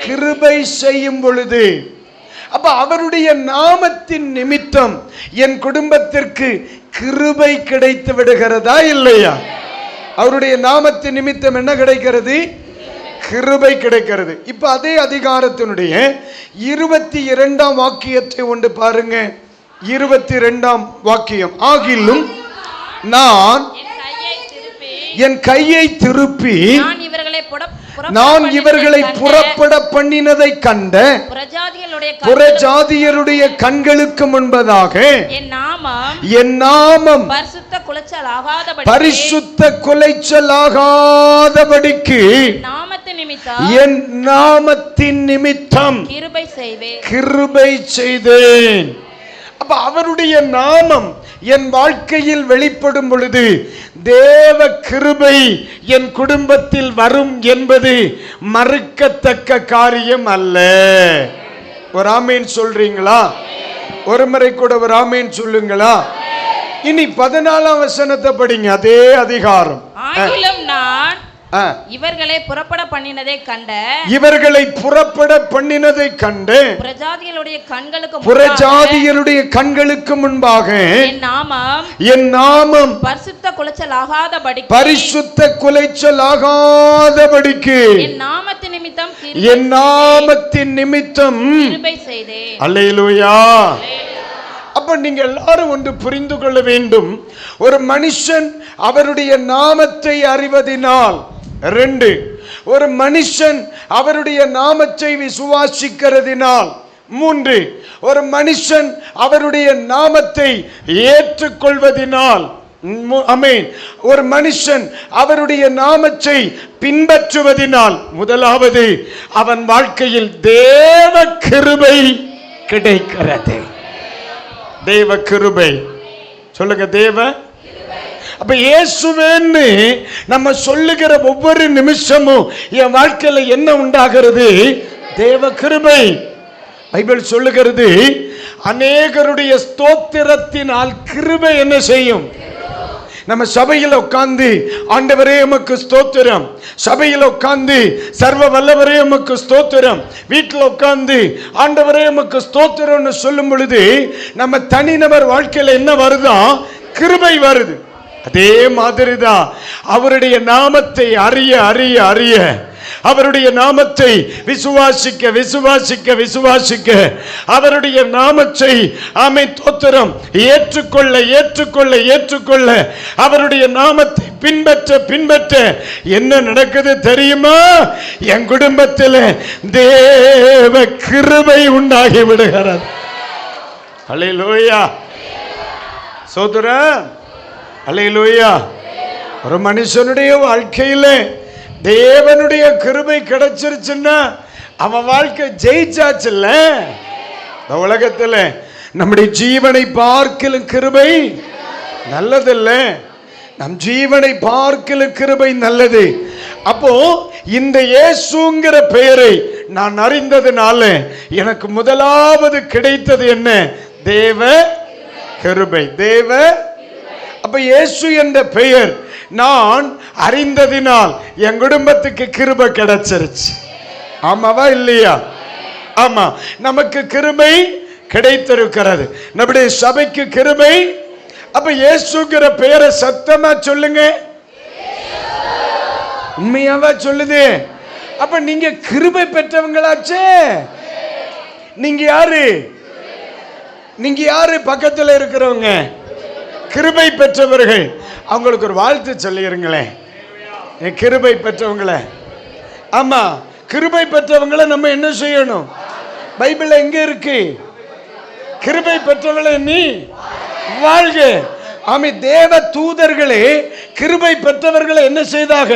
கிருபை செய்யும் பொழுது. அப்ப அவருடைய நாமத்தின் நிமித்தம் என் குடும்பத்திற்கு கிருபை கிடைத்து விடுகிறதா இல்லையா? அவருடைய நாமத்தின் நிமித்தம் என்ன கிடைக்கிறது? கிருபை கிடைக்கிறது. இப்ப அதே அதிகாரத்தினுடைய 22ஆம் வாக்கியத்தை ஒன்று பாருங்க. 22ஆம் வாக்கியம். ஆகிலும் நான் என் கையை திருப்பி நான் இவர்களை புறப்பட பண்ணினதை கண்ட புறஜாதியருடைய கண்களுக்கு முன்பதாக என் நாமம் பரிசுத்த குலைச்சலாகாதபடிக்கு என் நாமத்தின் நிமித்தம் கிருபை செய்தேன். அப்ப அவருடைய நாமம் என் வாழ்க்கையில் வெளிப்படும் பொழுது தேவ கிருபை என் குடும்பத்தில் வரும் என்பது மறுக்கத்தக்க காரியம் அல்ல. ஒரு ஆமீன் சொல்றீங்களா? ஒரு முறை கூட ஒரு ஆமீன் சொல்லுங்களா? இனி 14ஆம் வசனத்தை படிங்க. அதே அதிகாரம். ஆகிலும் நான் இவர்களை புறப்பட பண்ணினதை கண்ட புறஜாதியருடைய கண்களுக்கு முன்பாக என் நாமம் பரிசுத்த குலைச்சலாகாதபடிக்கு என் நாமத்தின் நிமித்தம் அல்லேலூயா. அப்ப நீங்க எல்லாரும் ஒன்று புரிந்து கொள்ள வேண்டும். ஒரு மனுஷன் அவருடைய நாமத்தை அறிவதினால், 2 ஒரு மனுஷன் அவருடைய நாமத்தை விசுவாசிக்கிறதினால், 3 ஒரு மனுஷன் அவருடைய நாமத்தை ஏற்றுக்கொள்வதினால், ஆமென், ஒரு மனுஷன் அவருடைய நாமத்தை பின்பற்றுவதினால், முதலாவது அவன் வாழ்க்கையில் தேவ கிருபை கிடைக்கிறது. தேவ கிருபை சொல்லுங்க. தேவ அப்ப இயேசுவேன்னு நம்ம சொல்லுகிற ஒவ்வொரு நிமிஷமும் என் வாழ்க்கையில என்ன உண்டாகிறது? தேவ கிருபை. பைபிள் சொல்லுகிறது, அநேகருடைய ஸ்தோத்திரத்தினால் கிருபை என்ன செய்யும்? நம்ம சபையில் உட்கார்ந்து ஆண்டவரே உமக்கு ஸ்தோத்திரம், சபையில் உட்கார்ந்து சர்வ வல்லவரே உமக்கு ஸ்தோத்திரம், வீட்டில் உட்கார்ந்து ஆண்டவரே உமக்கு ஸ்தோத்திரம்னு சொல்லும் பொழுது நம்ம தனிநபர் வாழ்க்கையில் என்ன வருதா? கிருபை வருது. அதே மாதிரிதான் அவருடைய நாமத்தை அறிய அறிய அறிய, அவருடைய நாமத்தை விசுவாசிக்க விசுவாசிக்க விசுவாசிக்க, அவருடைய நாமத்தை தோத்திரம் ஏற்றுக்கொள்ள ஏற்றுக்கொள்ள ஏற்றுக்கொள்ள, அவருடைய நாமத்தை பின்பற்ற பின்பற்ற என்ன நடக்குது தெரியுமா? என் குடும்பத்தில் தேவ கிருபை உண்டாகி விடுகிறது. அல்லேலூயா, சோதரன், அல்லேலூயா. ஒரு மனுஷனுடைய வாழ்க்கையில தேவனுடைய கிருபை கிடைச்சிருச்சுன்னா அவன் வாழ்க்கை ஜெயிச்சாச்சுல்ல. இந்த உலகத்தில் நம்முடைய ஜீவனை பார்க்கலும் கிருபை நல்லதில்ல, நம் ஜீவனை பார்க்கலும் கிருபை நல்லது. அப்போ இந்த இயேசுங்கிற பெயரை நான் அறிந்ததுனால எனக்கு முதலாவது கிடைத்தது என்ன? தேவ கிருபை. தேவ அப்ப இயேசு என்ற பெயர் நான் அறிந்ததினால் என் குடும்பத்துக்கு கிருபை கிடைச்சிருச்சு. ஆமாவா இல்லையா? ஆமா, நமக்கு கிருபை கிடைத்திருக்கிறது, நம்முடைய சபைக்கு கிருபை. அப்ப இயேசுங்கிற பெயரை சத்தமா சொல்லுங்க. உண்மையாவா சொல்லுது? அப்ப நீங்க கிருபை பெற்றவங்களாச்சே. நீங்க யாரு? நீங்க யாரு? பக்கத்தில் இருக்கிறவங்க கிருபை பெற்றவர்கள். அவங்களுக்கு ஒரு வாழ்த்து சொல்லிருங்களேன். கிருபை பெற்றவங்களை. ஆமா, கிருபை பெற்றவங்களை நம்ம என்ன செய்யணும்? பைபிள்ல எங்க இருக்கு? கிருபை பெற்றவங்களை நீ வாழ்க. ஆமே, தேவ தூதர்களே கிருபை பெற்றவர்களை என்ன செய்தாக?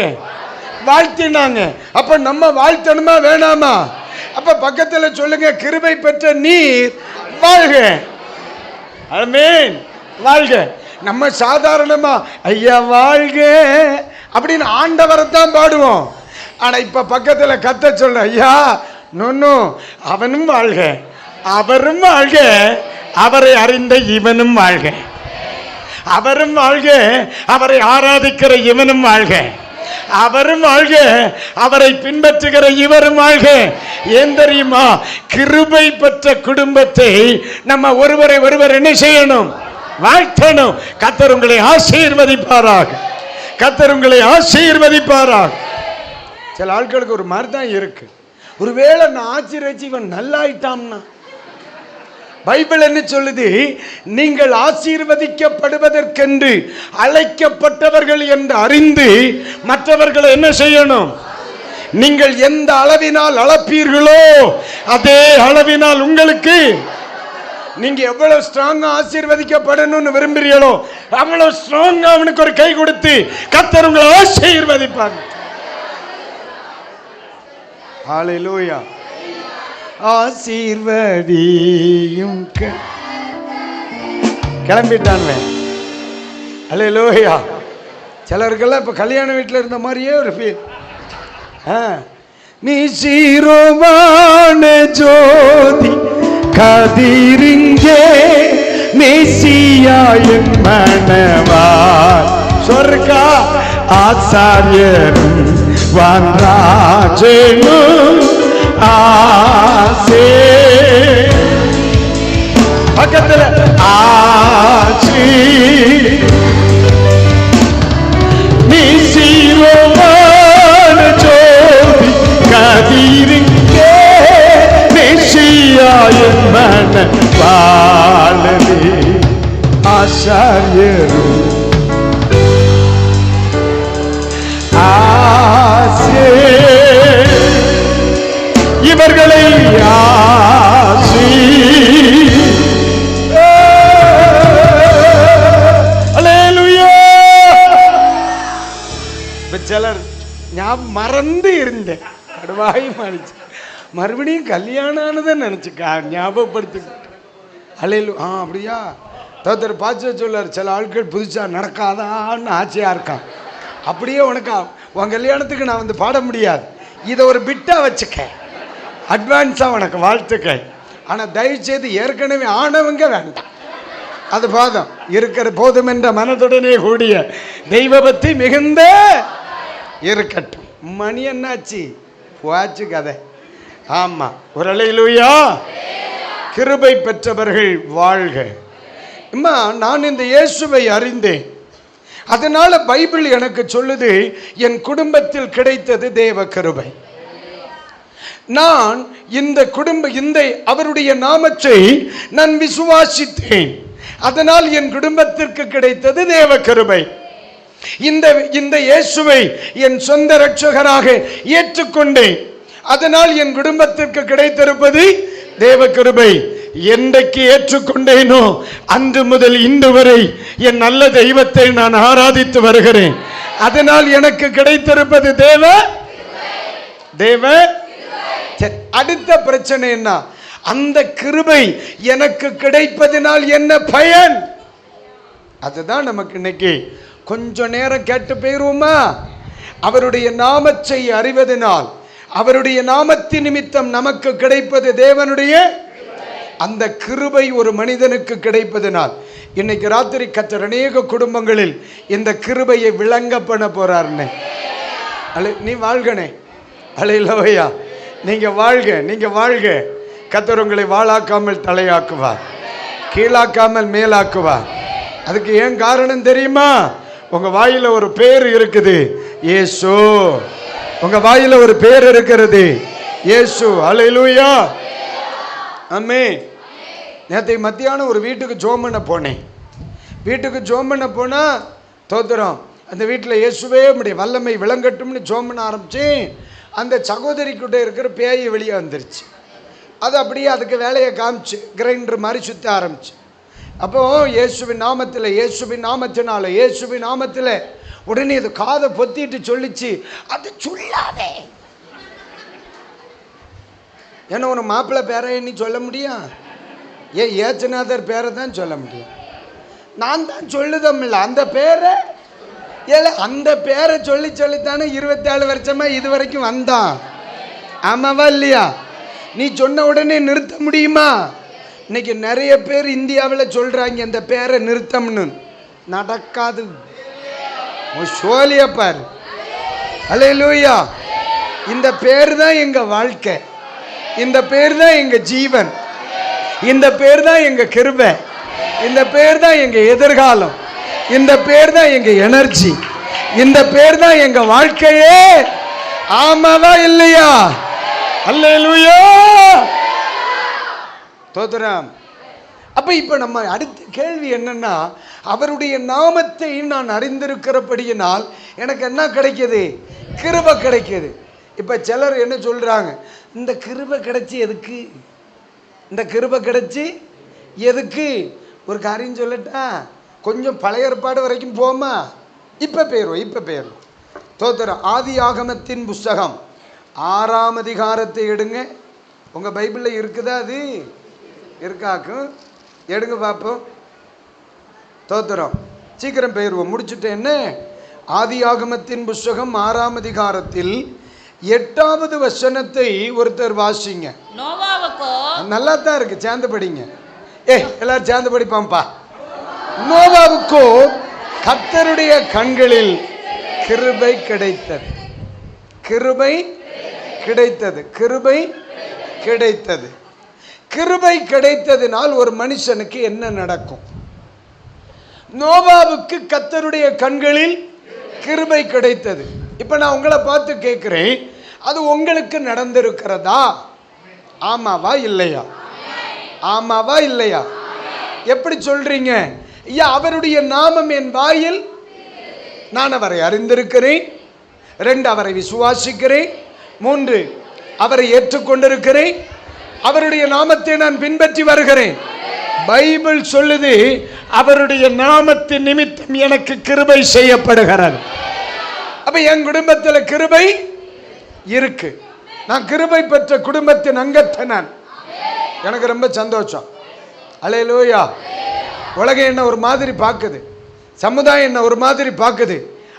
வாழ்த்தினாங்க. அப்ப நம்ம வாழ்த்தணுமா வேணாமா? அப்ப பக்கத்தில் சொல்லுங்க, கிருபை பெற்ற நீர் வாழ்க. ஆமென், வாழ்க. நம்ம சாதாரணமா ஐயா வாழ்க அப்படின்னு ஆண்டவரை தான் பாடுவோம். ஆனா இப்ப பக்கத்துல கத்த சொல்ற, ஐயா நொன்னு அவனும் வாழ்க, அவரும் வாழ்க, அவரை அறிந்த இவனும் வாழ்க, அவரும் வாழ்க, அவரை ஆராதிக்கிற இவனும் வாழ்க, அவரும் வாழ்க, அவரை பின்பற்றுகிற இவரும் வாழ்க. ஏன் தெரியுமா? கிருபை பெற்ற குடும்பத்தை நம்ம ஒருவரை ஒருவர் என்ன செய்யணும்? வாழ்த்தணும். கர்த்தர் உங்களை ஆசீர்வதிப்பாராக. கர்த்தர் உங்களை ஆசீர்வதிப்பாராக. சில ஆட்களுக்கு ஒரு மாதிரி தான் இருக்கு. ஒருவேளை நான் ஆச்சரிச்சு இவன் நல்லாயிட்டான்னா, பைபிள் என்ன சொல்லுது? நீங்கள் ஆசீர்வதிக்கப்படுவதற்கென்று அழைக்கப்பட்டவர்கள் என்று அறிந்து மற்றவர்களை என்ன செய்யணும்? நீங்கள் எந்த அளவினால் அளப்பீர்களோ அதே அளவினால் உங்களுக்கு, நீங்க எவ்வளவு ஸ்ட்ராங்கா ஆசீர்வதிக்கப்படணும்னு விரும்புறீங்களோ அவ்வளவு ஸ்ட்ராங்கா அவனுக்கு ஒரு கை கொடுத்து கர்த்தர் உங்களை ஆசீர்வதிப்பார். ஹல்லேலூயா. ஆசீர்வதியும் கிளம்பிட்டான்ல. ஹல்லேலூயா. சிலருக்கெல்லாம் இப்ப கல்யாண வீட்டில் இருந்த மாதிரியே ஒரு ஃபீல். நீ சீரோவான ஜோதி கதிரிங்கே மேசியாயின் மணவார் சொர்க்கா ஆசாரியரும் வான்ராஜனும் ஆசே பக்கத்துல ஆசி நீ சீரோவான ஜோதி கதிரிங்கே மேசியாயின் மணவாளரே ஆசாரியரும் ஆசே இவர்களை ஆசி. அல்லேலூயா. சிலர் நான் மறந்து இருந்தேன், கடுவாய் மாறிச்சு, மறுபடியும் கல்யாணம் ஆனதான் நினைச்சுக்கா ஞாபகப்படுத்து. அல்லேலூ. அப்படியா? தோத்தர் பாச்சு சொல்லார், சில ஆட்கள் புதுசா நடக்காதான்னு ஆச்சையா இருக்கான். அப்படியே உனக்கு உன் கல்யாணத்துக்கு நான் வந்து பாட முடியாது, இதை ஒரு பிட்டா வச்சுக்க, அட்வான்ஸா உனக்கு வாழ்த்துக்க. ஆனா தயவு செய்து ஏற்கனவே ஆனவங்க வேண்டாம், அது பாதம் இருக்கிற போதும் என்ற மனதுடனே கூடிய தெய்வ பக்தி மிகுந்த இருக்கட்டும். மணி என்னாச்சு போச்சு கதை. ஆமா, ஒரு அல்லேலூயா. கிருபை பெற்றவர்கள் வாழ்க. அம்மா, நான் இந்த இயேசுவை அறிந்தேன், அதனால பைபிள் எனக்கு சொல்லுது என் குடும்பத்தில் கிடைத்தது தேவ கிருபை. நான் இந்த அவருடைய நாமத்தை நான் விசுவாசித்தேன், அதனால் என் குடும்பத்திற்கு கிடைத்தது தேவ கிருபை. இந்த இயேசுவை என் சொந்த இரட்சகராக ஏற்றுக்கொண்டேன், அதனால் என் குடும்பத்திற்கு கிடைத்திருப்பது தேவ கிருபை. என்றைக்கு ஏற்றுக்கொண்டேனோ அன்று முதல் இன்று வரை என் நல்ல தெய்வத்தை நான் ஆராதித்து வருகிறேன், அதனால் எனக்கு கிடைத்திருப்பது தேவ. அடுத்த பிரச்சனை என்ன? அந்த கிருபை எனக்கு கிடைப்பதனால் என்ன பயன்? அதுதான் நமக்கு இன்னைக்கு கொஞ்ச நேரம் கேட்டு போயிருவோமா? அவருடைய நாமத்தை அறிவதனால், அவருடைய நாமத்தின் நிமித்தம் நமக்கு கிடைப்பது தேவனுடைய அந்த கிருபை. ஒரு மனிதனுக்கு கிடைப்பதனால் இன்னைக்கு ராத்திரி கர்த்தர் அநேக குடும்பங்களில் இந்த கிருபையை விளங்க பண்ண போறாருன்னு. நீ வாழ்கனே. அல்லேலூயா. நீங்க வாழ்க. கர்த்தர் உங்களை வாளாக்காமல் தலையாக்குவார், கீழாக்காமல் மேலாக்குவார். அதுக்கு ஏன் காரணம் தெரியுமா? உங்க வாயில ஒரு பேர் இருக்குது, இயேசு. உங்க வாயில ஒரு பேர் இருக்கிறது, இயேசு. அல்லேலூயா. ஆமென். நேற்று மத்தியானம் ஒரு வீட்டுக்கு ஜோம் பண்ண போனேன். வீட்டுக்கு ஜோம் பண்ண போனா தோத்திரம், அந்த வீட்டில் இயேசுவே உம்முடைய வல்லமை விளங்கட்டும்னு ஜோம் பண்ண ஆரம்பிச்சேன். அந்த சகோதரிக்கிட்ட இருக்கிற பேய் வெளியே வந்துருச்சு. அது அப்படியே அதுக்கு வேலையை காமிச்சு கிரைண்டர் மாதிரி சுத்த ஆரம்பிச்சு. அப்போ இயேசுவின் நாமத்தில், இயேசுவின் நாமத்தினால, இயேசுவின் நாமத்தில். உடனே அது காதை பொத்திட்டு சொல்லிச்சு, அது சொல்லாதே. ஏன்னா உன மாப்பிள்ளை பேரை நீ சொல்ல முடியும்? ஏச்சநாதர் பேரை தான் சொல்ல முடியும். நான் தான் சொல்லுதமில்ல அந்த பேரை. ஏல அந்த பேரை சொல்லித்தானே 27 வருஷமா இது வரைக்கும் வந்தான். ஆமாவா இல்லையா? நீ சொன்ன உடனே நிறுத்த முடியுமா? இன்னைக்கு நிறைய பேர் இந்தியாவில் சொல்றாங்க இந்த பேரை நிறுத்தம்னு. நடக்காது. சோழிய பாரு. அல்லேலூயா. இந்த பேர் தான் எங்க வாழ்க்கை, இந்த பேர் தான் எங்க ஜீவன், இந்த பேர் தான் எங்க கிருபை, இந்த பேர் தான் எங்க எதிர்காலம், இந்த பேர் தான் எங்க எனர்ஜி, இந்த பேர் தான் எங்க வாழ்க்கையே. ஆமாவா இல்லையா? அல்லேலூயா. தோத்திரம். அப்ப இப்ப நம்ம அடுத்த கேள்வி என்னன்னா, அவருடைய நாமத்தை நான் அறிந்திருக்கிறபடியினால் எனக்கு என்ன கிடைக்குது? கிருபை கிடைக்குது. இப்ப சிலர் என்ன சொல்றாங்க, இந்த கிருபை கிடைச்சி எதுக்கு, இந்த கிருபை கிடைச்சி எதுக்கு? ஒரு காரியம் சொல்லட்டா, கொஞ்சம் பழைய ஏற்பாடு வரைக்கும் போமா, இப்ப பேரும் தோத்திரம். ஆதி ஆகமத்தின் புஸ்தகம் 6ஆம் அதிகாரத்தை எடுங்க. உங்க பைபிள்ல இருக்குதா? அது இருக்காக்கும், எடுங்க பார்ப்போம். தோத்திரம். சீக்கிரம் போயிடுவோம், முடிச்சுட்டேன்னு. ஆதி ஆகமத்தின் புஸ்தகம் 6ஆம் அதிகாரத்தில் 8வது வசனத்தை ஒருத்தர் வாசிங்க. நோவாவுக்கோ, நல்லா தான் இருக்கு, சேர்ந்து படிங்க. எல்லாரும் சேர்ந்து படிப்பாம்பா. நோவாவுக்கோ கர்த்தருடைய கண்களில் கிருபை கிடைத்தது, கிருபை கிடைத்தது, கிருபை கிடைத்தது. கிருபை கிடைத்ததினால் ஒரு மனுஷனுக்கு என்ன நடக்கும்? நோவாவுக்கு கர்த்தருடைய கண்களில் கிருபை கிடைத்தது. இப்ப நான் உங்களை பார்த்து கேட்கிறேன், அது உங்களுக்கு நடந்திருக்கிறதா? ஆமாவா இல்லையா? ஆமாவா இல்லையா? எப்படி சொல்றீங்க? ஐயா, அவருடைய நாமம் என் வாயில், நான் அவரை அறிந்திருக்கிறேன். 2, அவரை விசுவாசிக்கிறேன். 3, அவரை ஏற்றுக்கொண்டிருக்கிறேன். அவருடைய நாமத்தை நான் பின்பற்றி வருகிறேன். பைபிள் சொல்லுது, அவருடைய நாமத்தின் நிமித்தம் எனக்கு கிருபை செய்யப்படுகிறது. அப்ப என் குடும்பத்தில் கிருபை இருக்கு. நான் கிருபை பெற்ற குடும்பத்தின் அங்கத்தினன். எனக்கு ரொம்ப சந்தோஷம். அல்லேலூயா. உலகம் என்ன ஒரு மாதிரி பார்க்குது, சமுதாயம் என்ன ஒரு மாதிரி பார்க்குது.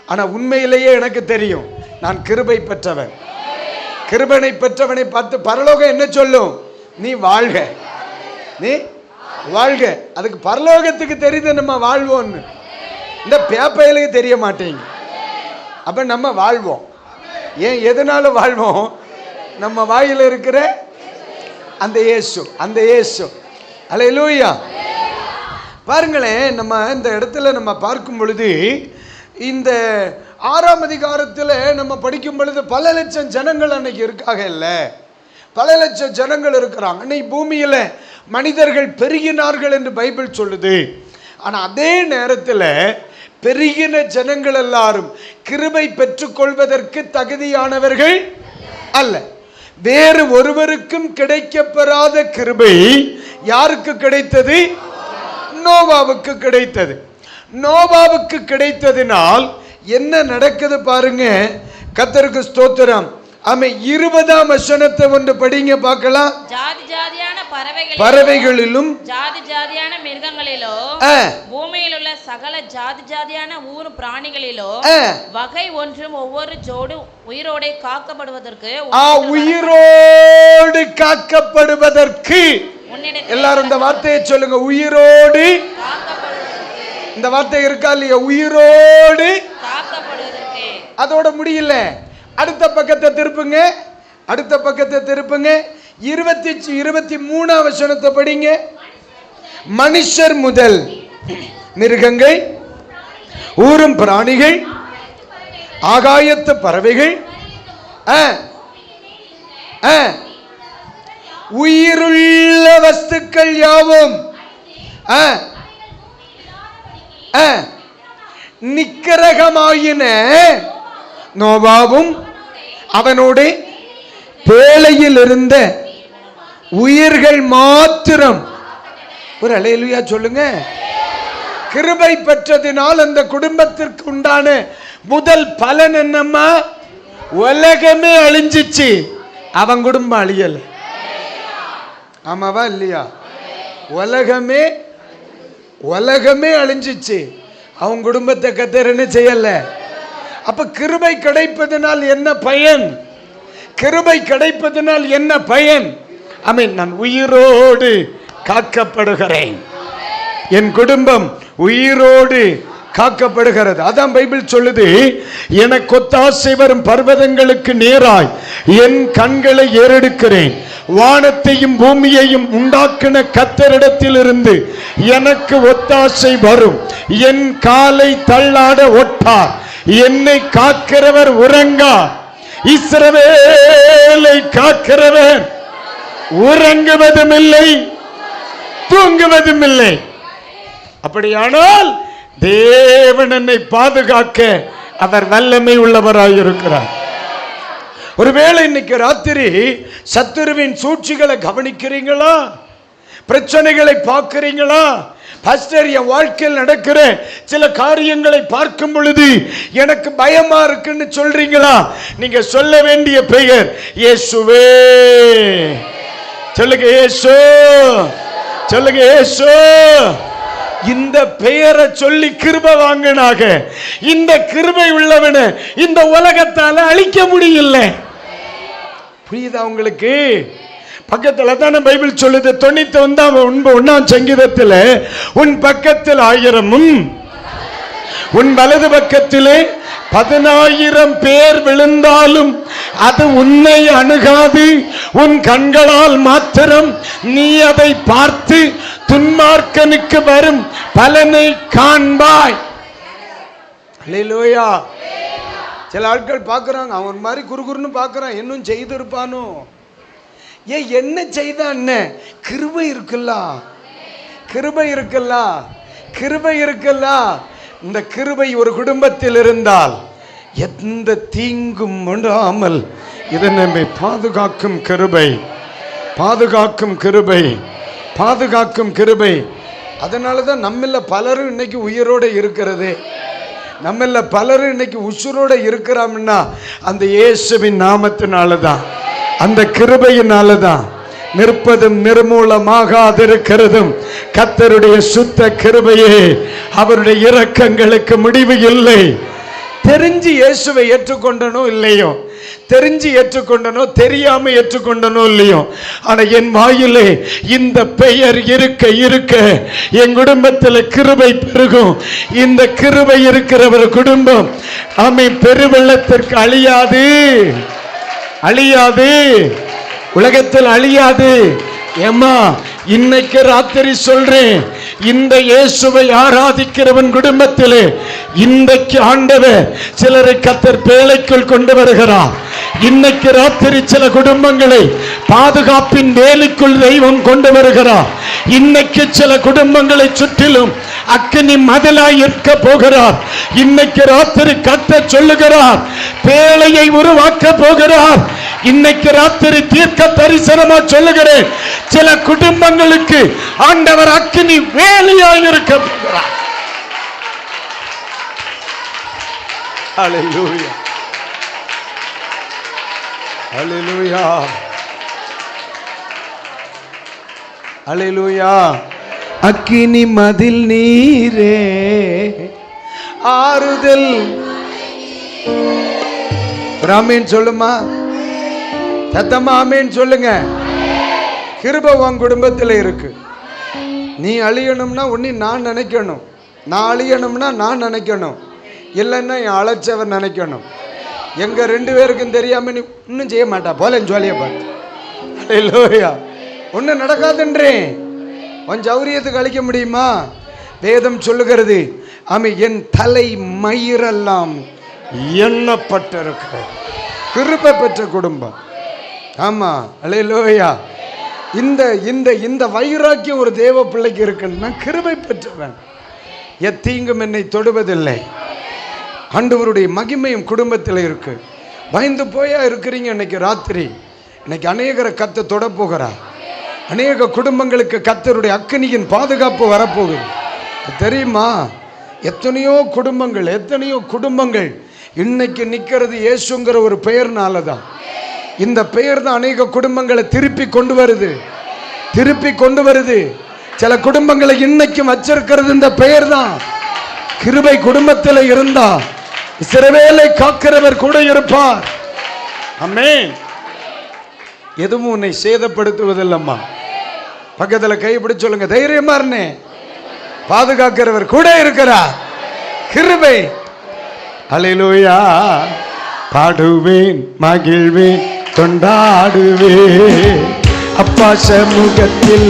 ஆனா உண்மையிலேயே எனக்கு தெரியும், நான் கிருபை பெற்றவன். கிருபனை பெற்றவனை பார்த்து பரலோகம் என்ன சொல்லும்? நீ வாழ்க, நீ வாழ்க. அதுக்கு பரலோகத்துக்கு தெரியுது நம்ம வாழ்வோன்னு, இந்த பேப்பையிலுக்கு தெரிய மாட்டேங்க. அப்ப நம்ம வாழ்வோம். ஏன் எதனால வாழ்வோம்? நம்ம வாயில இருக்கிற அந்த இயேசு, அந்த இயேசு. அல்லேலூயா. பாருங்களேன், நம்ம இந்த இடத்துல நம்ம பார்க்கும் பொழுது, இந்த 6ஆம் அதிகாரத்தில் நம்ம படிக்கும் பொழுது பல லட்சம் ஜனங்கள் அன்னைக்கு இருக்காக இல்ல, பல லட்சம் ஜனங்கள் இருக்கிறாங்க. அன்னைக்கு பூமியில மனிதர்கள் பெருகினார்கள் என்று பைபிள் சொல்லுது. ஆனா அதே நேரத்தில் பெருகின ஜனங்கள் எல்லாரும் கிருபை பெற்றுக்கொள்வதற்கு தகுதியானவர்கள் அல்ல. வேறு ஒருவருக்கும் கிடைக்கப்பெறாத கிருபை யாருக்கு கிடைத்தது? நோவாவுக்கு கிடைத்தது. நோவாவுக்கு கிடைத்ததினால் என்ன நடக்குது பாருங்க. கர்த்தருக்கு ஸ்தோத்திரம். ஆமே, 20ஆம் வசனத்தை ஒன்று படிங்க பார்க்கலாம். ஜாதி ஜாதியான பறவைகளிலும் ஜாதி ஜாதியான மிருகங்களிலோ, பூமியில் உள்ள சகல ஜாதி ஜாதியான ஊர் பிராணிகளிலோ வகை ஒன்றும் ஒவ்வொரு ஜோடு உயிரோடு காக்கப்படுவதற்கு, உயிரோடு காக்கப்படுவதற்கு. எல்லாரும் இந்த வார்த்தையை சொல்லுங்க, உயிரோடு. இந்த வார்த்தை இருக்கா இல்லையா? உயிரோடு காக்கப்படுவதற்கு. அதோட முடியல, அடுத்த பக்கத்தை திருப்புங்க, அடுத்த பக்கத்தை திருப்புங்க. 23ஆம் வசனத்தை படிங்க. மனுஷர் முதல் மிருகங்கள், ஊரும் பிராணிகள், ஆகாயத்து பறவைகள், உயிருள்ள வஸ்துக்கள் யாவும் நிக்கிரகமாயின நோவாவும் அவனோடு பேழையில் இருந்த உயிர்கள் மாத்திரம். ஒரு அல்லேலூயா சொல்லுங்க. கிருபை பெற்றதினால் அந்த குடும்பத்திற்கு உண்டான முதல் பலன் என்னம்மா? உலகமே அழிஞ்சிச்சு, அவன் குடும்பம் அழியல. ஆமாவா இல்லையா? உலகமே அழிஞ்சிச்சு, அவன் குடும்பத்தை கர்த்தர் என்ன செய்யல. அப்ப கிருபை கிடைப்பதனால் என்ன பயன்? கிருபை கிடைப்பதனால் என்ன பயன்? ஆமென். நான் உயிரோடு காக்கப்படுகிறேன், என் குடும்பம் உயிரோடு காக்கப்படுகிறது. அதான் பைபிள் சொல்லுது, எனக்கு ஒத்தாசை வரும் பர்வதங்களுக்கு நேராய் என் கண்களை ஏறெடுக்கிறேன். வானத்தையும் பூமியையும் உண்டாக்கின கர்த்தரிடத்திலிருந்து எனக்கு ஒத்தாசை வரும். என் காலை தள்ளாட ஒட்டார். என்னை காக்கிறவர் உறங்கார். இஸ்ரவேலை காக்கிறவர் உறங்குவதும் இல்லை, தூங்குவதும் இல்லை. அப்படியானால் தேவன் என்னை பாதுகாக்க அவர் வல்லமை உள்ளவராயிருக்கிறார். ஒருவேளை இன்னைக்கு ராத்திரி சத்துருவின் சூழ்ச்சிகளை கவனிக்கிறீங்களா? பிரச்சனைகளை பார்க்கிறீங்களா? பாஸ்டர், என் வாழ்க்கையில் நடக்கிற சில காரியங்களை பார்க்கும் பொழுது எனக்கு பயமா இருக்குன்னு சொல்றீங்களா? நீங்க சொல்ல வேண்டிய பெயர் இயேசுவே. சொல்லுங்க இயேசு, சொல்லுங்க இயேசு. இந்த பெயரை சொல்லி கிருபை வாங்கினாக. இந்த கிருபை உள்ளவனை இந்த உலகத்தால அழிக்க முடியல. புரியுதா உங்களுக்கு? பக்கத்துல தானே பைபிள் சொல்லுது, 91 சங்கீதத்தில், உன் பக்கத்தில் 1000 உன் வலது பக்கத்திலே 10,000 பேர் விழுந்தாலும் அது உன்னை அணுகாது. உன் கண்களால் மாத்திரம் நீ அதை பார்த்து துன்மார்க்கனுக்கு வரும் பலனை காண்பாய். அல்லேலூயா. சில ஆட்கள் பார்க்குறாங்க, அவன் மாதிரி குறுகுறுன்னு பார்க்குறான், இன்னும் செய்திருப்பானோ. ஏன் என்ன செய்தான்? கிருபை இருக்குல்ல, கிருபை இருக்குல்ல, கிருபை இருக்குல்ல. இந்த கிருபை ஒரு குடும்பத்தில் இருந்தால் எந்த தீங்கும் உண்டாமல் இதை நம்மை பாதுகாக்கும் கிருபை, பாதுகாக்கும் கிருபை, பாதுகாக்கும் கிருபை. அதனால தான் நம்மள பலரும் இன்னைக்கு உயிரோடு இருக்கிறது. நம்மள பலரும் இன்னைக்கு உசுரோடு இருக்கிறோம்னா அந்த இயேசுவின் நாமத்தினால தான், அந்த கிருபையினால தான். நிற்பதும் நிர்மூலமாகாதிருக்கிறதும் கர்த்தருடைய சுத்த கிருபையே. அவருடைய இரக்கங்களுக்கு முடிவு இல்லை. தெரிஞ்சு இயேசுவை ஏற்றுக்கொண்டனோ இல்லையோ, தெரிஞ்சு ஏற்றுக்கொண்டனோ தெரியாம ஏற்றுக்கொண்டனோ இல்லையோ, ஆனா என் வாயிலே இந்த பெயர் இருக்க இருக்க என் குடும்பத்தில் கிருபை பெருகும். இந்த கிருபை இருக்கிற ஒரு குடும்பம் ஆமை பெருவெள்ளத்திற்கு அழியாது, அழியாது, உலகத்தில் அழியாது. ஏம்மா, இன்னைக்கு ராத்திரி சொல்றேன், இந்த இயேசுவை ஆராதிக்கிறவன் குடும்பத்திலே இன்றைக்கு ஆண்டவர் சிலரை கர்த்தர் பேழைக்குள் கொண்டு வருகிறார். இன்னைக்கு ராத்திரி சில குடும்பங்களை பாதுகாப்பின் வேலைக்குள் தெய்வம் கொண்டு வருகிறார். இன்னைக்கு சில குடும்பங்களை சுற்றிலும் அக்கினி மதிலாய் இருக்க போகிறார். இன்னைக்கு ராத்திரி கர்த்தர் சொல்லுகிறார், பேழையை உருவாக்க போகிறார். இன்னைக்கு ராத்திரி தீர்க்க தரிசனமா சொல்லுகிறேன், சில குடும்பங்களுக்கு ஆண்டவர் அக்கினி வேலையாய் இருக்க போகிறார். ஹல்லேலூயா, ஹல்லேலூயா, ஹல்லேலூயா. அக்கினி மதில் நீரே ஆறுதல். ஆமென் சொல்லுமா, சத்தமா ஆமென் சொல்லுங்க. கிருபை உன் குடும்பத்தில் இருக்கு. நீ அழியணும்னா உன்னை நான் நினைக்கணும், நான் அழியணும்னா நான் நினைக்கணும், இல்லைன்னா என் அழைச்சவர் நினைக்கணும். எங்க 2 பேருக்கும் தெரியாம நீ இன்னும் செய்ய மாட்டா போல ஜோலியை பார்த்து. அல்லேலூயா. ஒன்றும் நடக்காதுன்றேன். உன் சௌரியத்துக்கு அழிக்க முடியுமா? வேதம் சொல்லுகிறது, ஆமை என் தலை மயிரெல்லாம் எண்ணப்பட்டிருக்க கிருபை பெற்ற குடும்பம். ஆமா, அல்லேலூயா. இந்த இந்த இந்த வைராக்கியம் ஒரு தேவ பிள்ளைக்கு இருக்குன்னா கிருபை பெற்றவன். எத்தீங்கும் என்னை தொடுவதில்லை. ஆண்டவருடைய மகிமையும் குடும்பத்தில் இருக்கு. பயந்து போயா இருக்கிறீங்க இன்னைக்கு ராத்திரி. இன்னைக்கு அநேகரை கர்த்தர் தொட போகிறார். அநேக குடும்பங்களுக்கு கர்த்தருடைய அக்கினியின் பாதுகாப்பு வரப்போகுது. தெரியுமா? எத்தனையோ குடும்பங்கள் இன்னைக்கு நிற்கிறது இயேசுங்கிற ஒரு பெயர்னால தான். இந்த பெயர் தான் அநேக குடும்பங்களை திருப்பி கொண்டு வருது. சில குடும்பங்களை இன்னைக்கும் வச்சிருக்கிறது இந்த பெயர் தான். கிருபை குடும்பத்தில் இருந்தா இஸ்ரவேலை காக்கிறவர் கூட இருப்பார். ஆமென். எதுவும் உன்னை சேதப்படுத்துவதில்லம்மா. பக்கத்துல கைப்பிடி சொல்லுங்க, தைரியமா இருந்தே, பாதுகாக்கிறவர் கூட இருக்கிறார். கிருபை. அல்லேலூயா. பாடுவேன், மகிழ்வேன், கொண்டாடுவேன், அப்பா சமூகத்தில்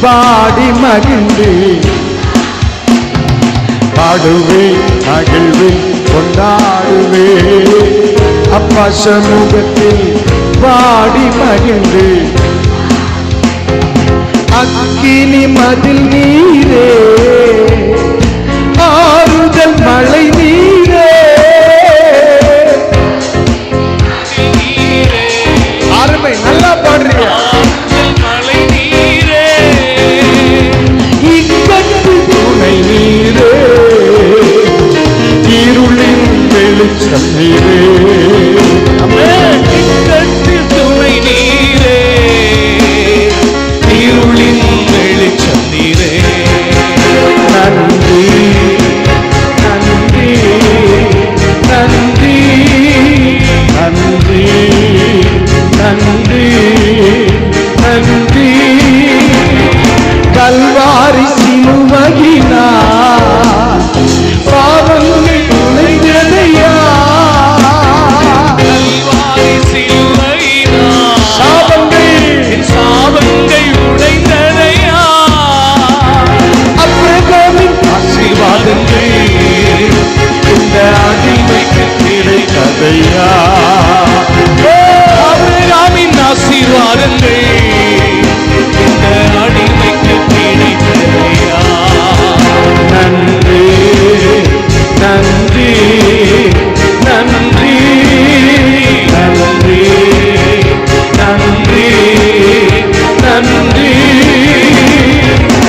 பாடி மகிழ்ந்து. பாடுவேன், மகிழ்வேன், கொண்டாடுவேன், அப்பா சமூகத்தில் பாடி மகிழ்ந்து. அக்கினி மதில் நீரே, ஆறுதல் மழை நீரே. அருமை, நல்லா பாடுறீங்க. மழை நீரே, இக்கட்டு துணை நீரே, இருளின் வெளிச்சம் நீரே. இக்கட்டு துணை நீரே, இருளின் வெளிச்சம் நீரே. நன்றி நன்றி நன்றி நன்றி நன்றி நன்றி. கல்வாரி சிலுவையினார் பாவங்கள் துளைந்ததையா. கல்வாரி சிலுவையினார் சாபங்கள் உடைந்ததையா. அப்ரகாமின் ஆசீர்வாதங்கள் இந்த அடிமைக்கு கிடைத்ததையா. அப்ரகாமின் ஆசீர்வாதங்கள் இந்த அடிமைக்கு கிடைத்ததையா. நன்றி நன்றி நன்றி நன்றி நன்றி நன்றி.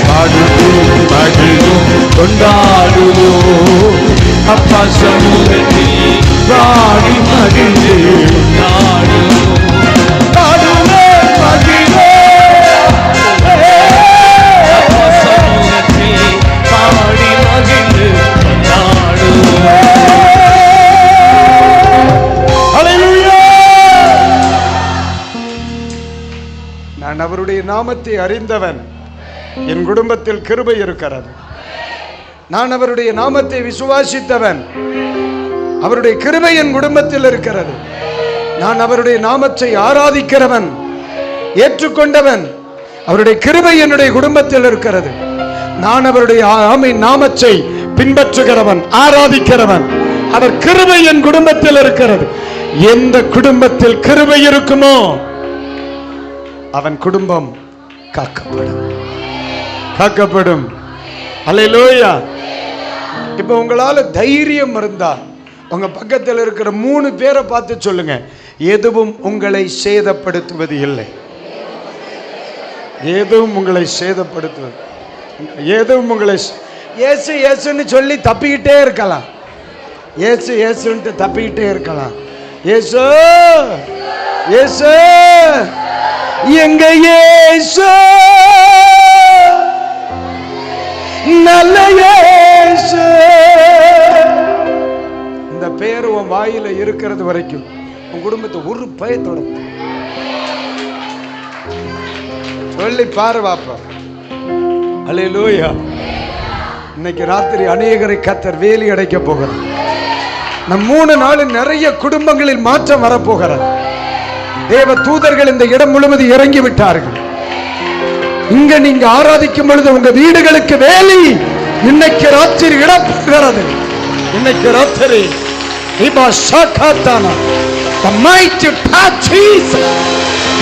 பாடுவோம், மகிழ்வோம், கொண்டாடுவோம், அப்பா சமூகத்தில் பாடி மகிழ்ந்து கொண்டாடுவோம். பாடுவோம், மகிழ்வோம், அப்பா சமூகத்தில் பாடி மகிழ்ந்து கொண்டாடுவோம். ஹல்லேலூயா. நான் அவருடைய நாமத்தை அறிந்தவன், என் குடும்பத்தில் கிருபை இருக்கிறது. நான் அவருடைய நாமத்தை விசுவாசித்தவன், அவருடைய கிருபை என் குடும்பத்தில் இருக்கிறது. நான் அவருடைய நாமத்தை ஆராதிக்கிறவன், ஏற்றுக்கொண்டவன், அவருடைய கிருபை என்னுடைய குடும்பத்தில் இருக்கிறது. நான் அவருடைய நாமத்தை பின்பற்றுகிறவன், ஆராதிக்கிறவன், அவர் கிருபை என் குடும்பத்தில் இருக்கிறது. எந்த குடும்பத்தில் கிருபை இருக்குமோ அவன் குடும்பம் காக்கப்படும், காக்கப்படும். அல்லேலூயா. இப்ப உங்களால தைரியம் இருந்தா உங்க பக்கத்தில் இருக்கிற 3 பேரை பார்த்து சொல்லுங்க, எதுவும் உங்களை சேதப்படுத்துவது இல்லை. எதுவும் உங்களை சேதப்படுத்துவது, எதுவும் உங்களை இயேசு இயேசுன்னு சொல்லி தப்பிக்கிட்டே இருக்கலாம். இயேசு இயேசுன்ட்டு தப்பிக்கிட்டே இருக்கலாம். இயேசு இயேசு எங்க இயேசு, நல்ல இயேசு. இந்த பேர் உன் வாயில இருக்கிறது வரைக்கும் உன் குடும்பத்தை ஒரு பயத்தோட சொல்லி பாரு வாப்பா. அல்லேலூயா. இன்னைக்கு ராத்திரி அநேகரை கர்த்தர் வேலி அடைக்க போகிறார். நம் 3 நாளில் நிறைய குடும்பங்களில் மாற்றம் வரப்போகிறார். தேவ தூதர்கள் இந்த இடம் முழுவதும் இறங்கி விட்டார்கள். இங்க நீங்க ஆராதிக்கும் பொழுது உங்க வீடுகளுக்கு வேலி இன்னைக்கு ராத்திரி இடப்படுகிறது. இன்னைக்கு ராத்திரி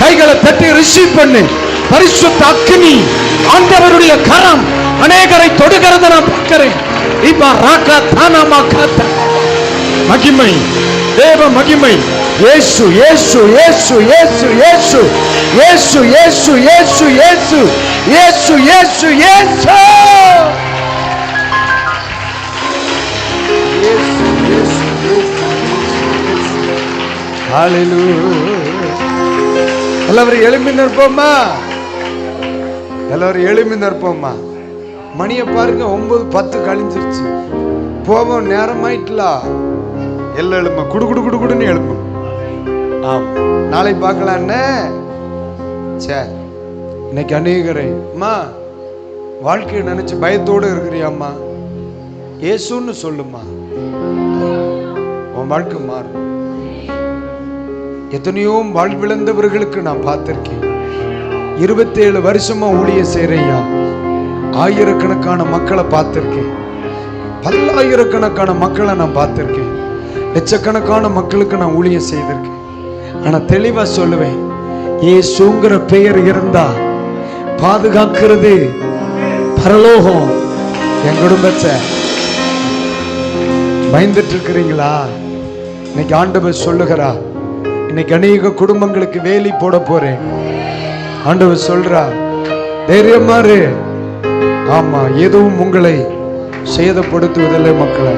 கைகளை தட்டி ரிசீவ் பண்ணு. பரிசுத்த அக்கினி, ஆண்டவருடைய கரம் அநேகரை தொடுகிறது நான் பார்க்கிறேன். மகிமை, தேவ மகிமை. இயேசு இயேசு இயேசு இயேசு இயேசு இயேசு இயேசு இயேசு இயேசு இயேசு இயேசு இயேசு. எல்லாரும் எழும்பி நிற்போமா? எல்லாரும் எழும்பி நிற்போமா? மணியை பாருங்க, 9:10 கழிஞ்சிருச்சு. போவோம், நேரமாயிட்டலாம். எல்லாம் எழும்ப, குடு குடு குடு குடுன்னு எழும்பும். ஆமா, நாளை பார்க்கலான்னு. சரி, இன்னைக்கு அநேகரை அம்மா வாழ்க்கையை நினைச்சு பயத்தோடு இருக்கிறியாம்மா? இயேசுன்னு சொல்லுமா, உன் வாழ்க்கை மாறும். எத்தனையோ வாழ்விழந்தவர்களுக்கு நான் பார்த்திருக்கேன். 27 வருஷமா ஊழியம் செய்யறையா, ஆயிரக்கணக்கான மக்களை பார்த்திருக்கேன். பல்லாயிரக்கணக்கான மக்களை நான் பார்த்திருக்கேன். லட்சக்கணக்கான மக்களுக்கு நான் ஊழியம் செய்திருக்கேன். ஆனா தெளிவா சொல்லுவேன், இயேசுங்கிற பெயர் இருந்தா பாதுகாக்கிறது பரலோகம். என் குடும்பத்தை பயந்துட்டு இருக்கிறீங்களா? இன்னைக்கு ஆண்டவர் சொல்லுகிறா, இன்னைக்கு அநேக குடும்பங்களுக்கு வேலி போட போறேன். ஆண்டவர் சொல்றா, தைரியமா இரு. ஆமா, எதுவும் உங்களை சேதப்படுத்துவதில்லை மக்களை.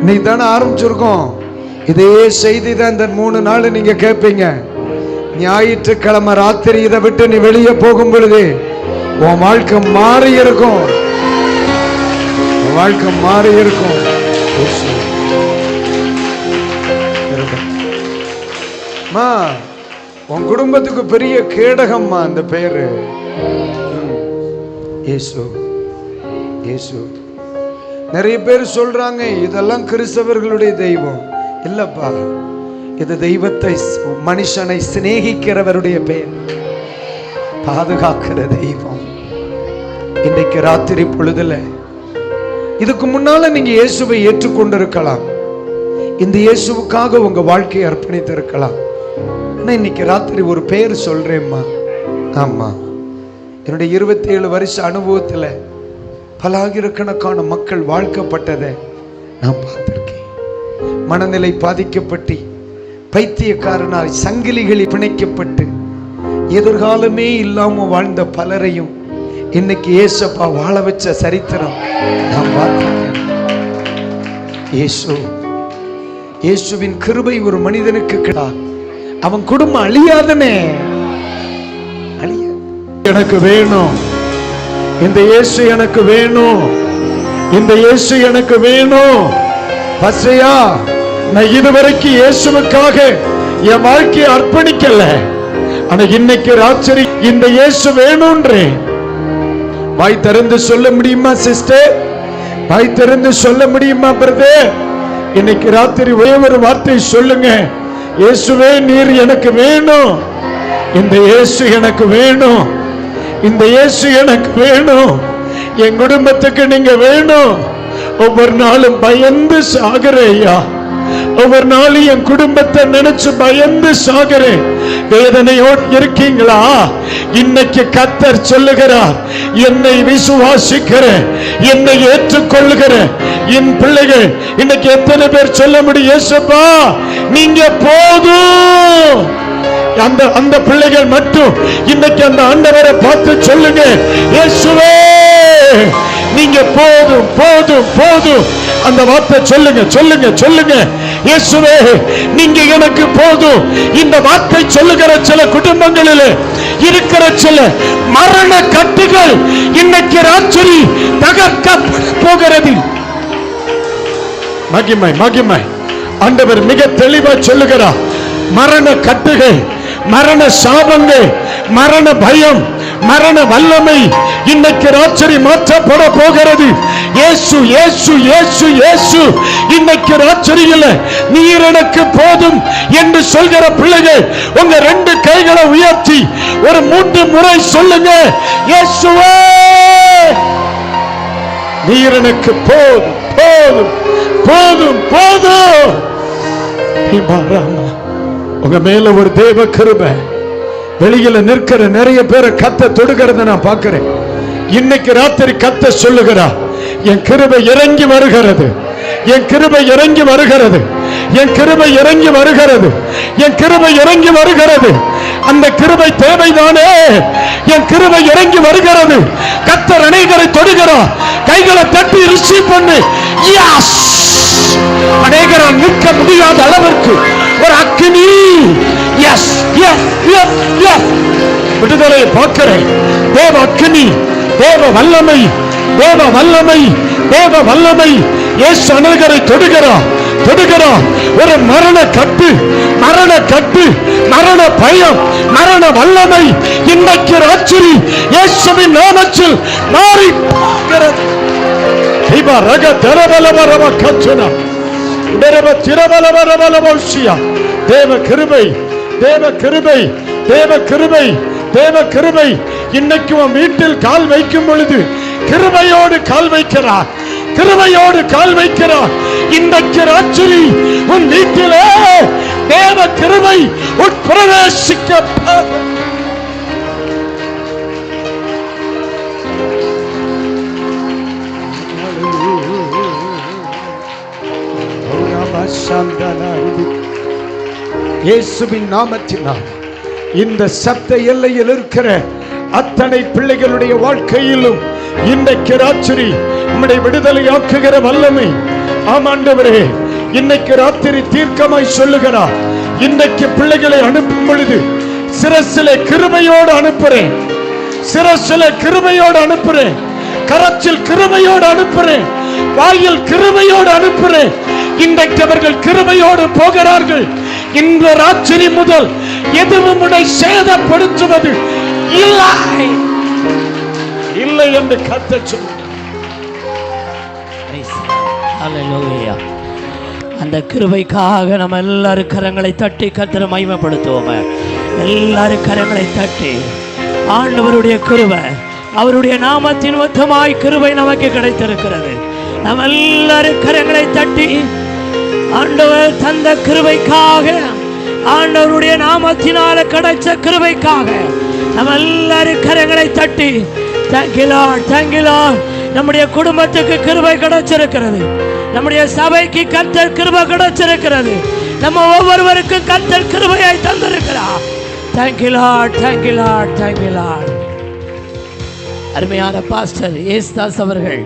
இன்னைக்கு தானே ஆரம்பிச்சிருக்கோம். இதே செய்தி தான் இந்த 3 நாள் நீங்க கேட்பீங்க. ஞாயிற்றுக்கிழமை ராத்திரி இதை விட்டு நீ வெளியே போகும் பொழுது உன் வாழ்க்கை மாறி இருக்கும். வாழ்க்கை மாறி இருக்கும். உன் குடும்பத்துக்கு பெரிய கேடகம்மா அந்த பேரு இயேசு. இயேசு. நிறைய பேர் சொல்றாங்க இதெல்லாம் கிறிஸ்தவர்களுடைய தெய்வம். இல்லப்பா, இது தெய்வத்தை, மனுஷனை சிநேகிக்கிறவருடைய பெயர், பாதுகாக்கிற தெய்வம். இன்றைக்கு ராத்திரி பொழுதுல இதுக்கு முன்னால நீங்க இயேசுவை ஏற்றுக்கொண்டிருக்கலாம். இந்த இயேசுவுக்காக உங்க வாழ்க்கையை அர்ப்பணித்திருக்கலாம். ஆனா இன்னைக்கு ராத்திரி ஒரு பெயர் சொல்றேம்மா. ஆமா, என்னுடைய 27 வருஷ அனுபவத்துல பலாயிரக்கணக்கான மக்கள் வாழ்க்கப்பட்டதை நான் பார்த்திருக்கேன். மனநிலை பாதிக்கப்பட்டு, பைத்தியக்காரனாய் சங்கிலிகளில் பிணைக்கப்பட்டு, எதிர்காலமே இல்லாம வாழ்ந்த பலரையும் இன்னைக்கு ஏசப்பா வாழ வச்ச சரித்திரம் நான் பார்த்திருக்கேன். இயேசுவின் கிருபை ஒரு மனிதனுக்கு கிடையா, அவன் குடும்பம் அழியாதனே. எனக்கு வேணும் இந்த இயேசு, எனக்கு வேணும் இந்த இயேசு, எனக்கு வேணும். பசையா, நான் இதுவரைக்கும் இயேசுவுக்காக என் வாழ்க்கையை அர்ப்பணிக்கல. ஆனா இன்னைக்கு ராத்திரி இந்த இயேசு வேணும்ன்றேன். வாய் திறந்து சொல்ல முடியுமா சிஸ்டர்? வாய் திறந்து சொல்ல முடியுமா பிரதர்? இன்னைக்கு ராத்திரி ஒரே ஒரு வார்த்தை சொல்லுங்க, இயேசுவே நீர் எனக்கு வேணும். இந்த இயேசு எனக்கு வேணும். இந்த இயேசு எனக்கு வேணும். என் குடும்பத்துக்கு நீங்க வேணும். ஒவ்வொரு நாளும் பயந்து சாகுறேயா. ஒவ்வொரு நாளும் என் குடும்பத்தை நினைச்சு பயந்து சாகுறேன். வேதனையோடு இருக்கீங்களா? இன்னைக்கு கர்த்தர் சொல்லுகிறார், என்னை விசுவாசிக்கிற, என்னை ஏற்றுக்கொள்ளுகிற என் பிள்ளைகள். இன்னைக்கு எத்தனை பேர் சொல்ல முடியும், இயேசுப்பா நீங்க போதும். அந்த பிள்ளைகள் மட்டும் இன்னைக்கு அந்த ஆண்டவரை பார்த்து சொல்லுங்க, இயேசுவே நீங்க போதும் போதும் போதும். அந்த வார்த்தை சொல்லுங்க சொல்லுங்க சொல்லுங்க, இயேசுவே நீங்க எனக்கு போதும். இந்த வார்த்தை சொல்லுகிற சில குடும்பங்களில் இருக்கிற சில மரண கட்டுகள் இன்னைக்கு ராத்திரி தகர்க்க போகிறது. மகிமை மகிமை. ஆண்டவர் மிக தெளிவா சொல்லுகிறார், மரண கட்டுகள், மரண சாபங்கள், மரண பயம், மரண வல்லமை இன்னைக்கு ராத்திரி மாற்றப்பட போகிறது. இயேசு இயேசு இயேசு இயேசு. இன்னைக்கு ராத்திரியில் நீர் எனக்கு போதும் என்று சொல்கிற பிள்ளைகள் உங்க 2 கைகளை உயர்த்தி ஒரு 3 முறை சொல்லுங்க, இயேசுவே நீர் எனக்கு போதும் போதும் போதும் போதும். உங்க மேல ஒரு தேவ கிருபை. வெளியில நிற்கிற நிறைய பேரை கத்த தொடுகிறத நான் பார்க்கிறேன். இன்னைக்கு ராத்திரி கத்த சொல்லுகிறா, என் கிருபை இறங்கி வருகிறது, என் கிருபை இறங்கி வருகிறது, என் கிருபை இறங்கி வருகிறது, என் கிருபை இறங்கி வருகிறது. அந்த கிருபை தேவைதானே? என் கிருபை இறங்கி வருகிறது. கர்த்தர் அநேகரை தொடுகிறார். கைகளை தட்டி ரிசீவ் பண்ணு. அநேகரால் நிற்க முடியாத அளவிற்கு ஒரு அக்கினி. Yes yes yes yes. விடுதலையை பார்க்கிறேன். தேவ அக்கினி, தேவ வல்லமை, தேவ வல்லமை, தேவ வல்லமை. இயேசு அநேகரை தொடுகிறார் தொடுகிறார். ஒரு மரண கட்டு, மரண கட்டு, மரண பயம், மரண வல்லமை இன்னைக்கு ராத்திரி இயேசுவின் நாமத்தில் மாறி போகிறது. ரிபா ரக தரபலபரப கச்சனா உடரப திரபலபரபலபோஷியா. தேவ கிருபை, தேவ கிருபை, தேவ கிருபை, தேவ கிருபை. இன்னைக்கு உன் வீட்டில் கால் வைக்கும் பொழுது கிருபையோடு கால் வைக்கிறார், கிருபையோடு கால் வைக்கிறார். இன்றைக்கு ராத்திரி உன் வீட்டிலே தேவ கிருபை உட்பிரவேசிக்க இயேசுவின் நாமத்தினால் இந்த சப்த எல்லையில் இருக்கிற அத்தனை பிள்ளைகளுடைய வாழ்க்கையிலும் இன்றைக்கு ராத்திரி உம்முடைய விடுதலை ஆக்குகிற வல்லமை. ஆமாண்டவரே, இன்னைக்கு ராத்திரி தீர்க்கமாய் சொல்லுகிறார். இன்றைக்கு பிள்ளைகளை அனுப்பும் பொழுது சிரசிலே கிருபையோடு அனுப்புறேன், சிரசிலே கிருபையோடு அனுப்புறேன், கரத்தில் கிருபையோடு அனுப்புறேன், வாயில் கிருபையோடு அனுப்புறேன். இன்றைக்கு அவர்கள் கிருபையோடு போகிறார்கள். இந்த ராத்திரி முதல் எதுவும் உன்னை சேதப்படுத்துவது இல்லை இல்லை என்று கர்த்தர் சொன்னார். ஹல்லேலூயா. அந்த கிருபைக்காக நம்ம எல்லாரும் கரங்களை தட்டி கர்த்தரை மகிமைப்படுத்துவோமே. எல்லாரும் கரங்களை தட்டி ஆண்டவருடைய கிருபை, அவருடைய நாமத்தின் மொத்தமாய் கிருபை நமக்கு கிடைத்திருக்கிறது. நம்ம எல்லாரும் கரங்களை தட்டி ஆண்டவர் தந்த கிருபைக்காக, ஆண்டவருடைய நாமத்தினால கிடைச்ச கிருபைக்காக நம்ம எல்லாரும் கரங்களை தட்டி thank you Lord, thank you Lord. நம்முடைய குடும்பத்துக்கு கிருபை கிடைச்சிருக்கிறது, நம்முடைய சபைக்கு கர்த்தர் கிருபை கிடைச்சிருக்கிறது, நம்ம ஒவ்வொருவருக்கும் கர்த்தர் கிருபையை தந்திருக்கிறார். thank you Lord, thank you Lord, thank you Lord. அருமையான பாஸ்டர் ஏசுதாஸ் அவர்கள்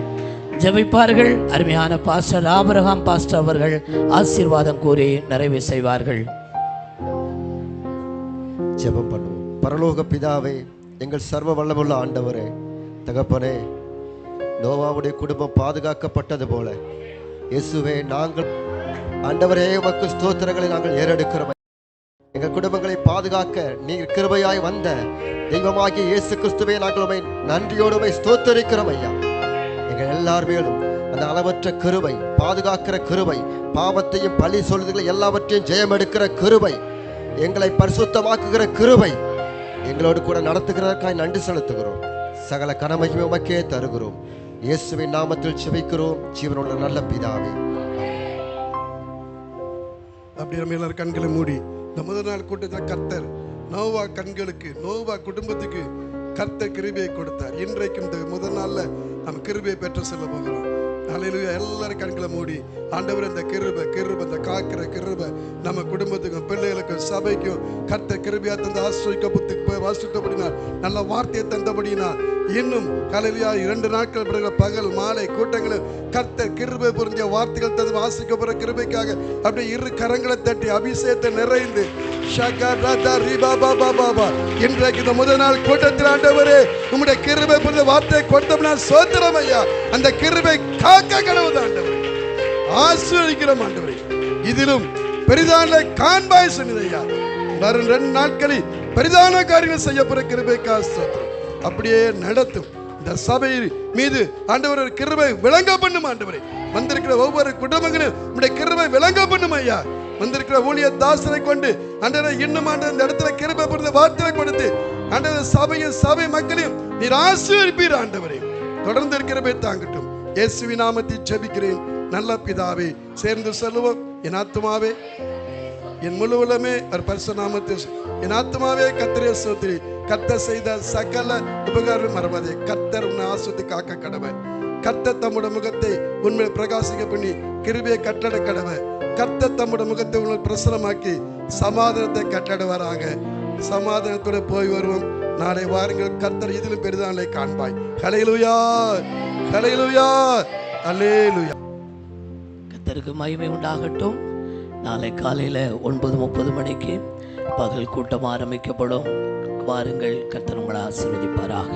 ஜெபிப்பார்கள். அருமையான பாஸ்டர் ஆபிரகாம் பாஸ்டர் அவர்கள் ஆசீர்வாதம் கூறி நிறைவு செய்வார்கள். ஜெபம் பண்ணுவோம். பரலோக பிதாவே, எங்கள் சர்வ வல்லமுள்ள ஆண்டவரே, தகப்பனே, நோவாவுடைய குடும்பம் பாதுகாக்கப்பட்டது போல இயேசுவே, நாங்கள் ஆண்டவரே உமக்கு ஸ்தோத்திரங்களை நாங்கள் ஏறெடுக்கிறோம். எங்கள் குடும்பங்களை பாதுகாக்க நீர் கிருபையாய் வந்த தெய்வமாகிய இயேசு கிறிஸ்துவே, நாங்கள் உம்மை நன்றியோடு உம்மை ஸ்தோத்திரிக்கிறோம் ஐயா. எங்கள் எல்லார் மேலும் அந்த அளவற்ற கிருபை, பாதுகாக்கிற கிருபை, பாவத்தையும் பழி சொல்லுதலை எல்லாவற்றையும் ஜெயம் எடுக்கிற கிருபை, எங்களை பரிசுத்தமாக்குகிற கிருபை, எங்களோடு கூட நடத்துகிறதற்காய் நன்றி செலுத்துகிறோம். சகல கனமகிமை உமக்கே தருகிறோம். இயேசுவின் நாமத்தில் ஜெபிக்கிறோம் ஜீவனுள்ள நல்ல பிதாவே. அப்படி நம்ம எல்லாரும் கண்களை மூடி இந்த முதல் நாள் கூட்டத்தில் கர்த்தர் நோவா கண்களுக்கு, நோவா குடும்பத்துக்கு கர்த்தர் கிருபையை கொடுத்தார். இன்றைக்கும் இந்த முதல் நாள்ல நம்ம கிருபையை பெற்று செல்ல போகிறோம். ஹல்லேலூயா. எல்லாரும் கண்களை மூடி ஆண்டவர் இந்த கிருபை, இந்த காக்கிற கிருபை நம்ம குடும்பத்துக்கும் பிள்ளைகளுக்கும் சபைக்கும் கர்த்தர் கிருபையா தந்து வாசிக்கப்படினார். நல்ல வார்த்தையை தந்தபடினார். இன்னும் ஹல்லேலூயா 2 நாட்கள் பிறகு பகல் மாலை கூட்டங்களில் கர்த்தர் கிருபை புரிஞ்ச வார்த்தைகள் தந்து வாசிக்கப்படுற கிருபைக்காக அப்படியே இரு கரங்களை தட்டி அபிஷேகத்தை நிறைந்து இன்றைக்கு இந்த முதல் நாள் கூட்டத்தில் ஆண்டவரே உம்முடைய கிருபை புரிந்த வார்த்தையை கொடுத்தோம்னா சோத்திரம் ஐயா. அந்த கிருபை காக்க கடவுள் ஆண்டவரே, ஆசீர்வதிக்கிறோம் ஆண்டவரே. இதிலும் பெரிதான காண்பாய் சொன்னது ஐயா. வரும் 2 நாட்களில் பெரிதான காரியங்கள் செய்யப்படுற கிருபைக்காக ஸ்தோத்திரம். அப்படியே நடத்தும் இந்த சபை மீது ஆண்டவர் கிருபை விளங்க பண்ணும் ஆண்டவரே. வந்திருக்கிற ஒவ்வொரு குடும்பங்களும் உம்முடைய கிருபை விளங்க பண்ணும் ஐயா. வந்திருக்கிற ஊழிய தாசரை கொண்டு ஆண்டவரே இன்னும் ஆண்டவர் இந்த இடத்துல கிருபை புரிந்த வார்த்தையை கொடுத்து ஆண்டவர் சபையும் சபை மக்களையும் நீர் ஆசீர்வதிப்பீர் ஆண்டவரே. தொடர்ந்து இருக்கிறபே தாங்கட்டும். இயேசுவின் நாமத்தில் ஜெபிக்கிறேன் நல்ல பிதாவே. சேர்ந்து சொல்லுவோம். என் ஆத்துமாவே என் முழு உள்ளமே அவர் பரிசுத்த நாமத்தில், என் ஆத்துமாவே கர்த்தரை ஸ்தோத்திரி. கர்த்தர் செய்த சகல உபகாரம் மறவாதே. கர்த்தர் உன்னை ஆசீர்வதித்து காக்க கடவை. கர்த்தர் தம்முடைய முகத்தை உண்மையை பிரகாசிக்க பண்ணி கிருபையை கட்டளை கடவை. கர்த்தர் தம்முடைய முகத்தை உங்களை பிரசனமாக்கி சமாதானத்தை கட்டளைவராக. சமாதானத்தோட போய் வருவோம். நாளை வாருங்கள். கர்த்தர் இதிலும் பெரிதானே காண்பாய். ஹல்லேலூயா, ஹல்லேலூயா, ஹல்லேலூயா. கர்த்தருக்கு மகிமை உண்டாகட்டும். நாளை காலையில் 9:30 மணிக்கு பகல் கூட்டம் ஆரம்பிக்கப்படும். வாருங்கள். கர்த்தர் உங்களை ஆசீர்வதிப்பாராக.